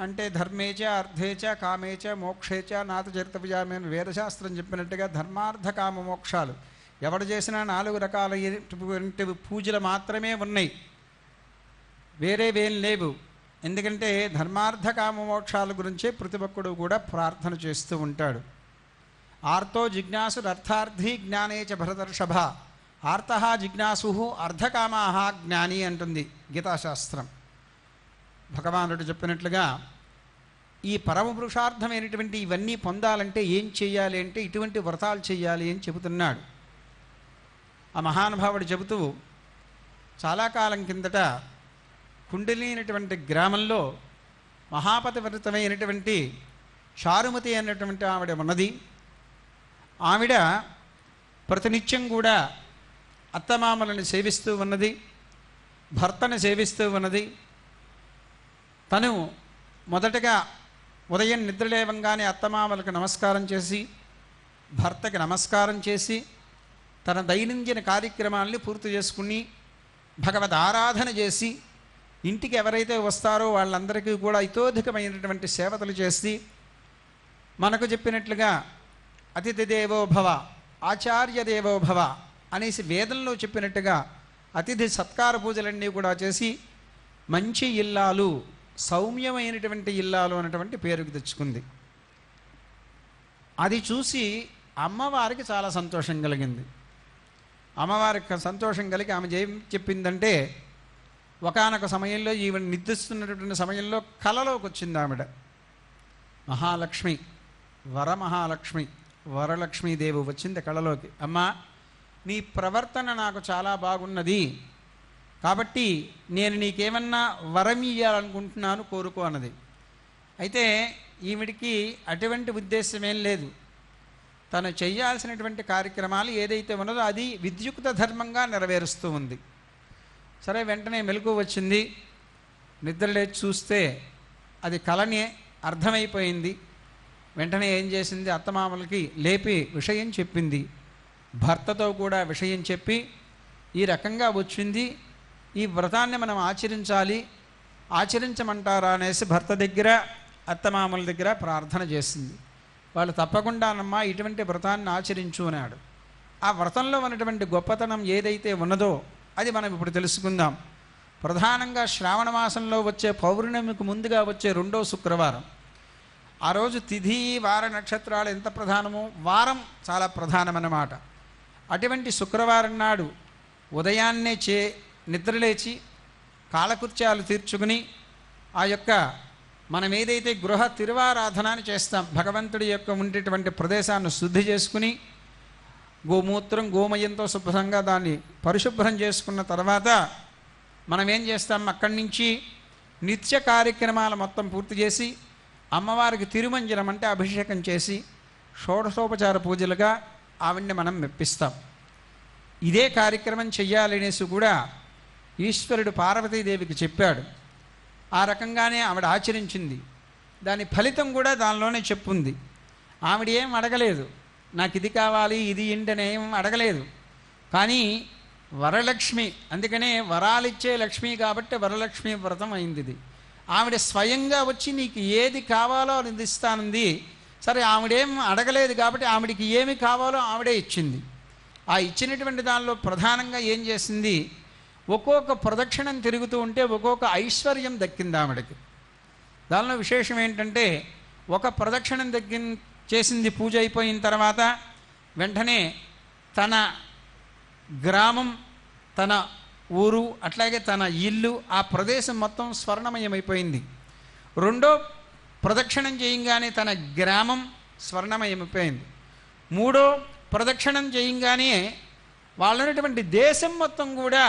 S1: అంటే ధర్మేచ అర్థేచ కామేచ మోక్షేచ నాత చరితవ్యామి అని వేదశాస్త్రం చెప్పినట్టుగా ధర్మార్థ కామ మోక్షాలు ఎవడు చేసినా 4 రకాలైనటువంటి పూజలు మాత్రమే ఉన్నాయి, వేరేవేం లేవు. ఎందుకంటే ధర్మార్థ కామ మోక్షాల గురించే ప్రతి ఒక్కడు కూడా ప్రార్థన చేస్తూ ఉంటాడు. ఆర్తో జిజ్ఞాసు అర్థార్థి జ్ఞానేచ భరతర్షభ ఆర్త జిజ్ఞాసు అర్ధకామాహ జ్ఞాని అంటుంది గీతాశాస్త్రం. భగవానుడు చెప్పినట్లుగా ఈ పరమ పురుషార్థమైనటువంటి ఇవన్నీ పొందాలంటే ఏం చేయాలి అంటే ఇటువంటి వ్రతాలు చేయాలి అని చెబుతున్నాడు. ఆ మహానుభావుడు చెబుతూ, చాలా కాలం కిందట కుండలినటువంటి గ్రామంలో మహాపతివ్రతమైనటువంటి చారుమతి అన్నటువంటి ఆవిడ ఉన్నది. ఆవిడ ప్రతినిత్యం కూడా అత్తమామలను సేవిస్తూ ఉన్నది, భర్తను సేవిస్తూ ఉన్నది. తను మొదటగా ఉదయం నిద్రలేవంగానే అత్తమామలకు నమస్కారం చేసి, భర్తకి నమస్కారం చేసి, తన దైనందిన కార్యక్రమాల్ని పూర్తి చేసుకుని భగవద్ ఆరాధన చేసి, ఇంటికి ఎవరైతే వస్తారో వాళ్ళందరికీ కూడా ఇతోధికమైనటువంటి సేవతలు చేసి, మనకు చెప్పినట్లుగా అతిథి దేవో భవ ఆచార్య దేవో భవ అనేసి వేదంలో చెప్పినట్టుగా అతిథి సత్కార పూజలన్నీ కూడా చేసి మంచి ఇల్లాలు, సౌమ్యమైనటువంటి ఇల్లాలు అన్నటువంటి పేరుకి తెచ్చుకుంది. అది చూసి అమ్మవారికి చాలా సంతోషం కలిగింది. అమ్మవారికి సంతోషం కలిగి ఆమె ఏం చెప్పిందంటే, ఒకానొక సమయంలో ఈవిడ నిద్రిస్తున్నటువంటి సమయంలో కలలోకి వచ్చింది ఆవిడ. మహాలక్ష్మి, వరమహాలక్ష్మి, వరలక్ష్మీదేవి వచ్చింది కళలోకి. అమ్మా, నీ ప్రవర్తన నాకు చాలా బాగున్నది, కాబట్టి నేను నీకేమన్నా వరం ఇయ్యాలనుకుంటున్నాను, కోరుకో అన్నది. అయితే ఈవిడికి అటువంటి ఉద్దేశం ఏం లేదు. తను చేయాల్సినటువంటి కార్యక్రమాలు ఏదైతే ఉన్నదో అది విద్యుక్త ధర్మంగా నెరవేరుస్తూ ఉంది. సరే, వెంటనే మెలకువ వచ్చింది. నిద్రలేచి చూస్తే అది కలని అర్థమైపోయింది. వెంటనే ఏం చేసింది, అత్తమామలకి లేపి విషయం చెప్పింది. భర్తతో కూడా విషయం చెప్పి, ఈ రకంగా వచ్చింది, ఈ వ్రతాన్ని మనం ఆచరించాలి, ఆచరించమంటారా అనేసి భర్త దగ్గర అత్తమామల దగ్గర ప్రార్థన చేసింది. వాళ్ళు తప్పకుండానమ్మా ఇటువంటి వ్రతాన్ని ఆచరించు అన్నాడు. ఆ వ్రతంలో ఉన్నటువంటి గొప్పతనం ఏదైతే ఉన్నదో అది మనం ఇప్పుడు తెలుసుకుందాం. ప్రధానంగా శ్రావణ మాసంలో వచ్చే పౌర్ణమికి ముందుగా వచ్చే 2వ శుక్రవారం, ఆ రోజు తిథి వార నక్షత్రాలు ఎంత ప్రధానమో వారం చాలా ప్రధానమన్నమాట. అటువంటి శుక్రవారం నాడు ఉదయాన్నే నిద్రలేచి కాలకృత్యాలు తీర్చుకుని ఆ యొక్క మనం ఏదైతే గృహ తిరువారాధనాన్ని చేస్తాం, భగవంతుడి యొక్క ఉండేటువంటి ప్రదేశాన్ని శుద్ధి చేసుకుని గోమూత్రం గోమయంతో శుభ్రంగా దాన్ని పరిశుభ్రం చేసుకున్న తర్వాత మనం ఏం చేస్తాం, అక్కడి నుంచి నిత్య కార్యక్రమాలు మొత్తం పూర్తి చేసి అమ్మవారికి తిరుమంజనం అంటే అభిషేకం చేసి షోడశోపచార పూజలుగా ఆవిడ్ని మనం మెప్పిస్తాం. ఇదే కార్యక్రమం చెయ్యాలనేసి కూడా ఈశ్వరుడు పార్వతీదేవికి చెప్పాడు. ఆ రకంగానే ఆవిడ ఆచరించింది. దాని ఫలితం కూడా దానిలోనే చెప్పుంది. ఆవిడ ఏం అడగలేదు, నాకు ఇది కావాలి ఇది ఏంటని ఏం అడగలేదు. కానీ వరలక్ష్మి, అందుకనే వరాలిచ్చే లక్ష్మి కాబట్టి వరలక్ష్మి వ్రతం అయింది ఇది. ఆవిడ స్వయంగా వచ్చి నీకు ఏది కావాలో అది ఇస్తానంది. సరే, ఆవిడేం అడగలేదు కాబట్టి ఆవిడికి ఏమి కావాలో ఆవిడే ఇచ్చింది. ఆ ఇచ్చినటువంటి దానిలో ప్రధానంగా ఏం చేసింది, ఒక్కొక్క ప్రదక్షిణం తిరుగుతూ ఉంటే ఒక్కొక్క ఐశ్వర్యం దక్కింది ఆవిడకి. దానిలో విశేషం ఏంటంటే, ఒక ప్రదక్షిణం చేసింది పూజ అయిపోయిన తర్వాత వెంటనే తన గ్రామం, తన ఊరు, అట్లాగే తన ఇల్లు, ఆ ప్రదేశం మొత్తం స్వర్ణమయమైపోయింది. 2వ ప్రదక్షిణం చేయంగానే తన గ్రామం స్వర్ణమయమైపోయింది. 3వ ప్రదక్షిణం చేయంగానే వాళ్ళున్నటువంటి దేశం మొత్తం కూడా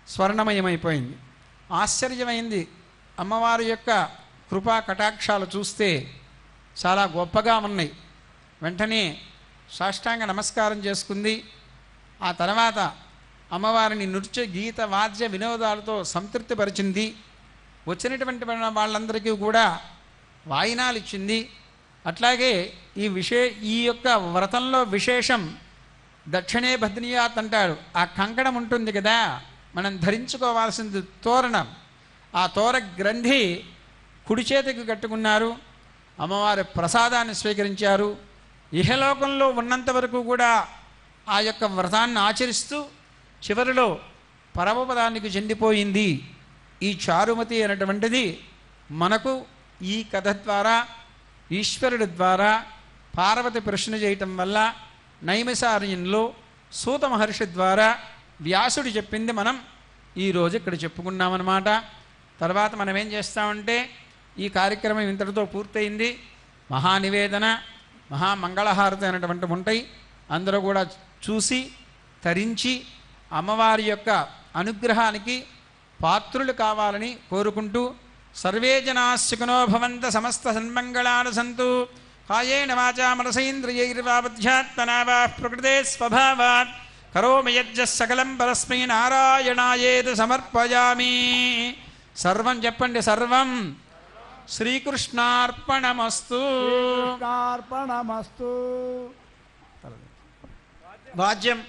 S1: స్వర్ణమయమైపోయింది. ఆశ్చర్యమైంది. అమ్మవారి యొక్క కృపా కటాక్షాలు చూస్తే చాలా గొప్పగా ఉన్నాయి. వెంటనే సాష్టాంగ నమస్కారం చేసుకుంది. ఆ తర్వాత అమ్మవారిని నృత్య గీత వాద్య వినోదాలతో సంతృప్తిపరిచింది. వచ్చినటువంటి వాళ్ళందరికీ కూడా వాయినాలు ఇచ్చింది. అట్లాగే ఈ యొక్క వ్రతంలో విశేషం దక్షిణే బద్నియాత్ అంటాడు. ఆ కంకణం ఉంటుంది కదా, మనం ధరించుకోవాల్సింది తోరణం. ఆ తోర గ్రంథి కుడి చేతికి కట్టుకున్నారు. అమ్మవారి ప్రసాదాన్ని స్వీకరించారు. ఇహలోకంలో ఉన్నంత వరకు కూడా ఆ యొక్క వ్రతాన్ని ఆచరిస్తూ చివరిలో పరమపదానికి చెందిపోయింది. ఈ చారుమతి అనేటువంటిది మనకు ఈ కథ ద్వారా ఈశ్వరుడి ద్వారా పార్వతి ప్రశ్న చేయటం వల్ల నైమిసారణ్యంలో సూత మహర్షి ద్వారా వ్యాసుడు చెప్పింది మనం ఈరోజు ఇక్కడ చెప్పుకున్నామన్నమాట. తర్వాత మనం ఏం చేస్తామంటే, ఈ కార్యక్రమం ఇంతటితో పూర్తయింది. మహానివేదన, మహామంగళహారతి అనేటువంటివి ఉంటాయి. అందరూ కూడా చూసి తరించి అమ్మవారి యొక్క అనుగ్రహానికి పాత్రులు కావాలని కోరుకుంటూ, సర్వే జనాః సుఖినో భవంతు, సమస్త సన్మంగళాని సంతు, కాయేన వాచా మనసైంద్రియైర్వాబుద్ధ్యాత్మనా వా ప్రకృతే స్వభావాత్ కరోమి యజ్జః సకలం పరస్మై నారాయణాయేతి సమర్పయామి. సర్వం చెప్పండి. సర్వం శ్రీకృష్ణార్పణమస్తు. వాద్యం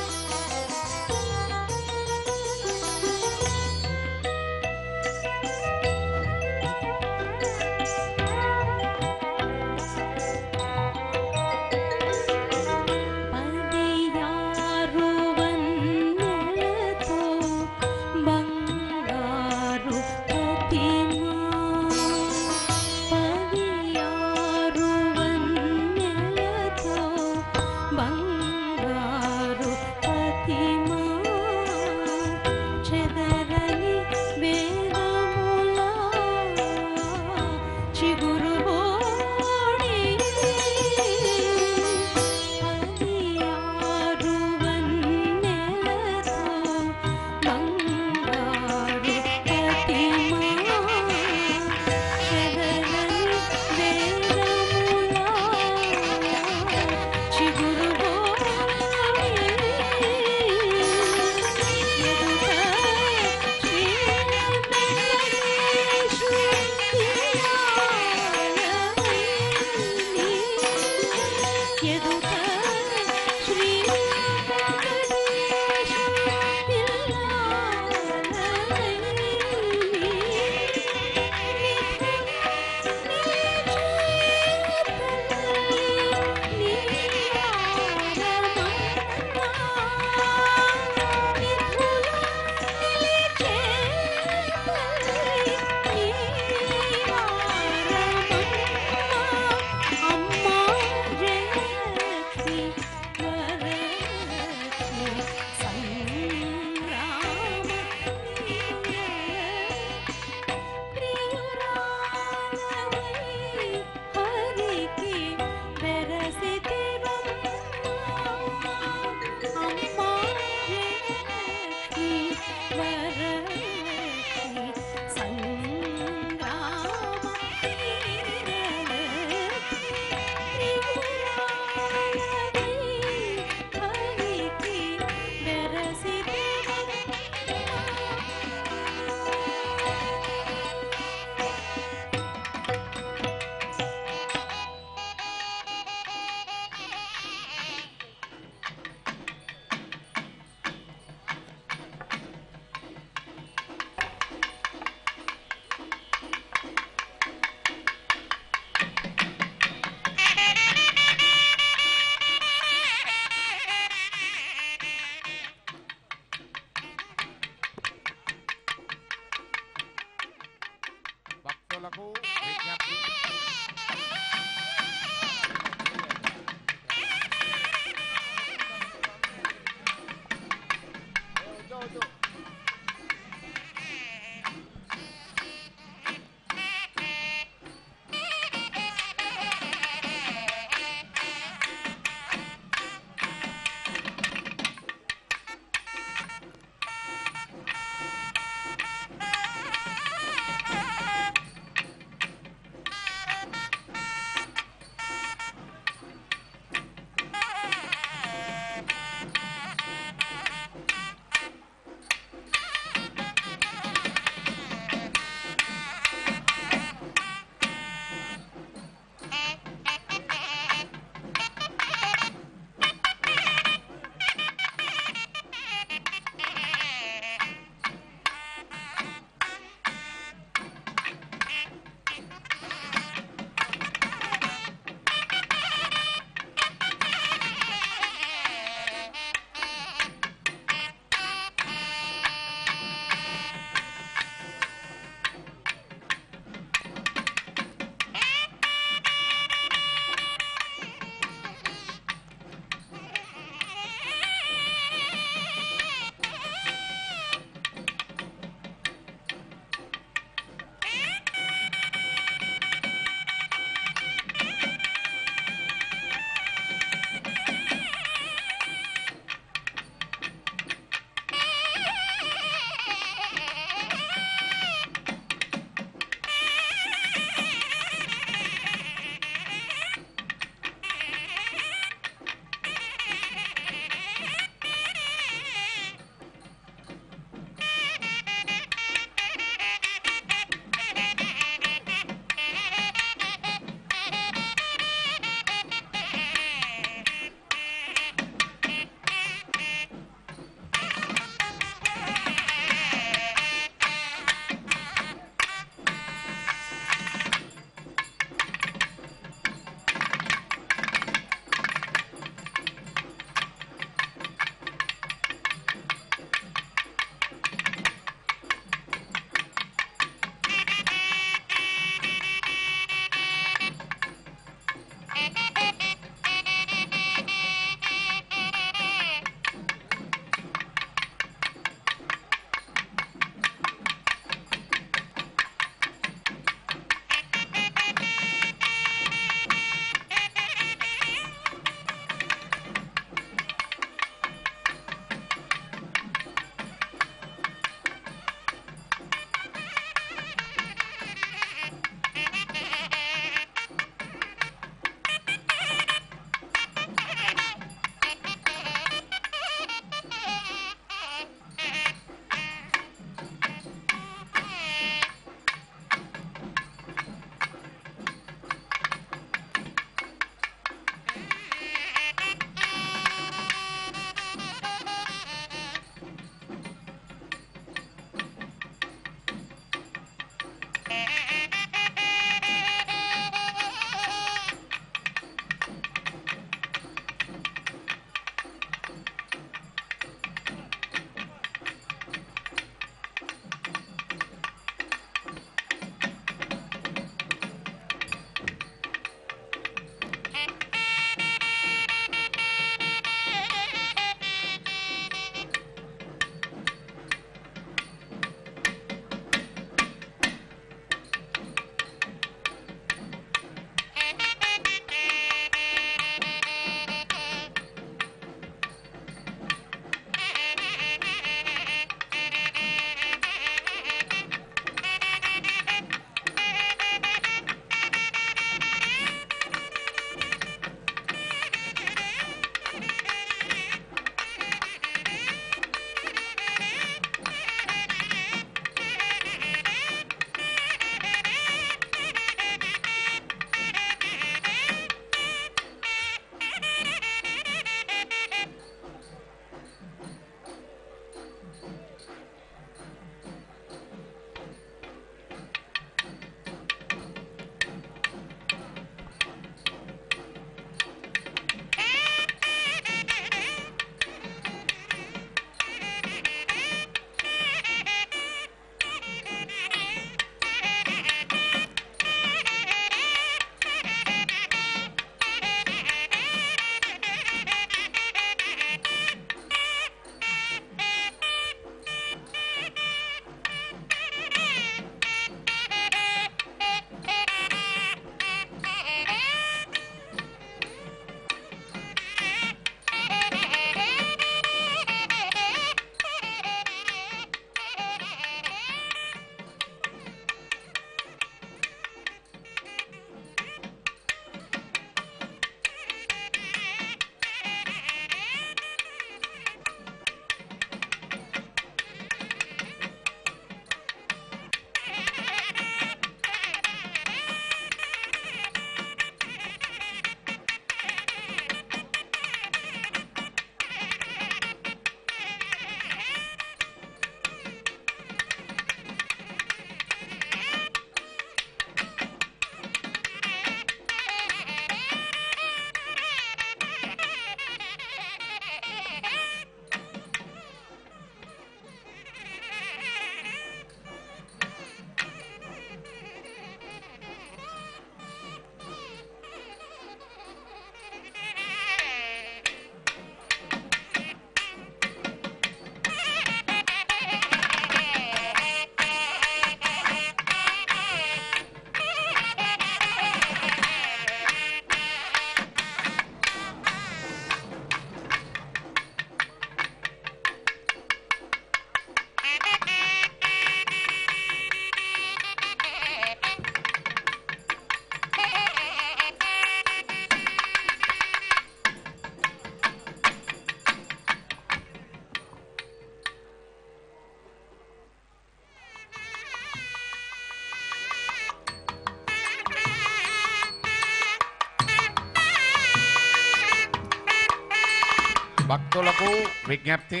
S3: భక్తులకు విజ్ఞప్తి,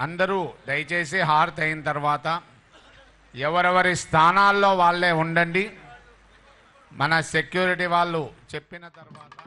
S3: అందరూ దయచేసి హారతి అయిన తర్వాత ఎవరెవరి స్థానాల్లో వాళ్ళే ఉండండి. మన సెక్యూరిటీ వాళ్ళు చెప్పిన తర్వాత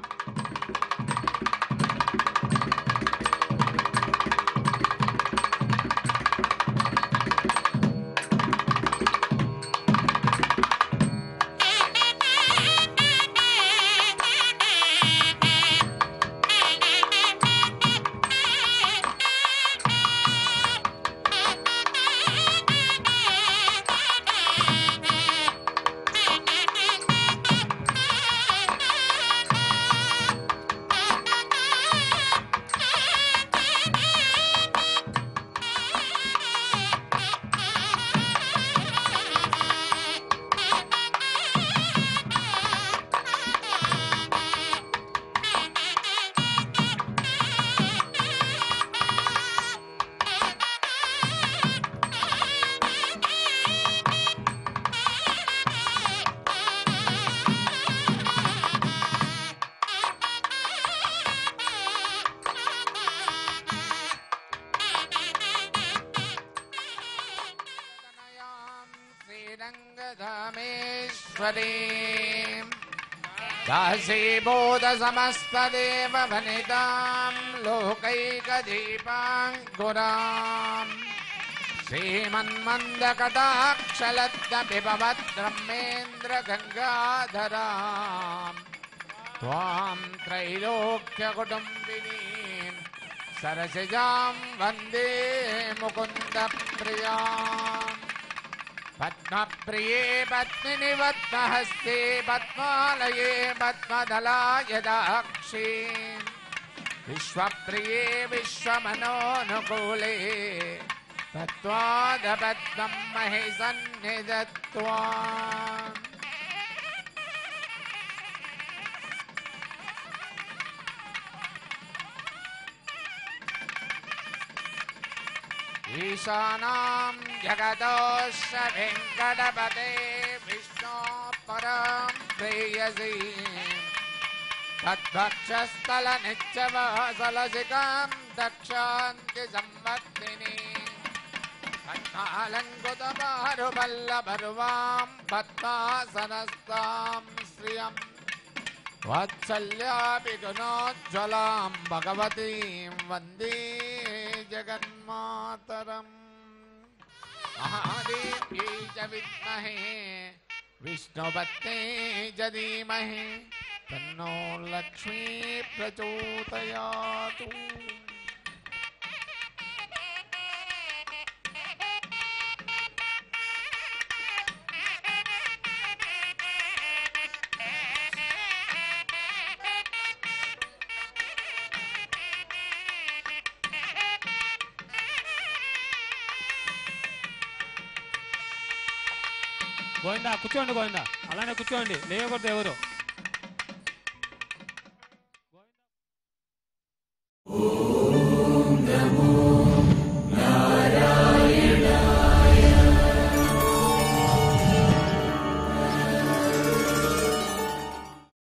S3: दासीबोध समस्तदेव वनितां लोकैकदीपाङ्कुराम् श्रीमन्मन्दकटाक्षलब्धविभवद्ब्रह्मेन्द्रगङ्गाधराम् त्वां त्रैलोक्यकुटुम्बिनीं सरसिजां वन्दे मुकुन्दप्रियाम् पद्मप्रिये पद्मिनि पद्महस्ते पद्मालये पद्मदलाय दाक्षी विश्वप्रिये विश्वमनोनुकूले तत्त्वादपद्मं महि सन्निधत्वा ईशानां जगदोश्च वेङ्कटपते विष्णो परं प्रेयसी तद्भक्षस्थलनित्यवासलसिकां दक्षान्ति संवर्धिनी पद्मालङ्कृतमारुपल्लभरुवां पद्मासनस्तां श्रियम् वात्सल्यापि गुणोज्ज्वलां भगवतीं वन्दे जगन्मातरम् महादेव्यै च विद्महे विष्णुपत्न्यै च धीमहि तन्नो लक्ष्मी प्रचोदयातु।
S4: గోవిందా కూర్చోండి, గోవిందా అలానే కూర్చోండి, లేవకూడదు ఎవరు.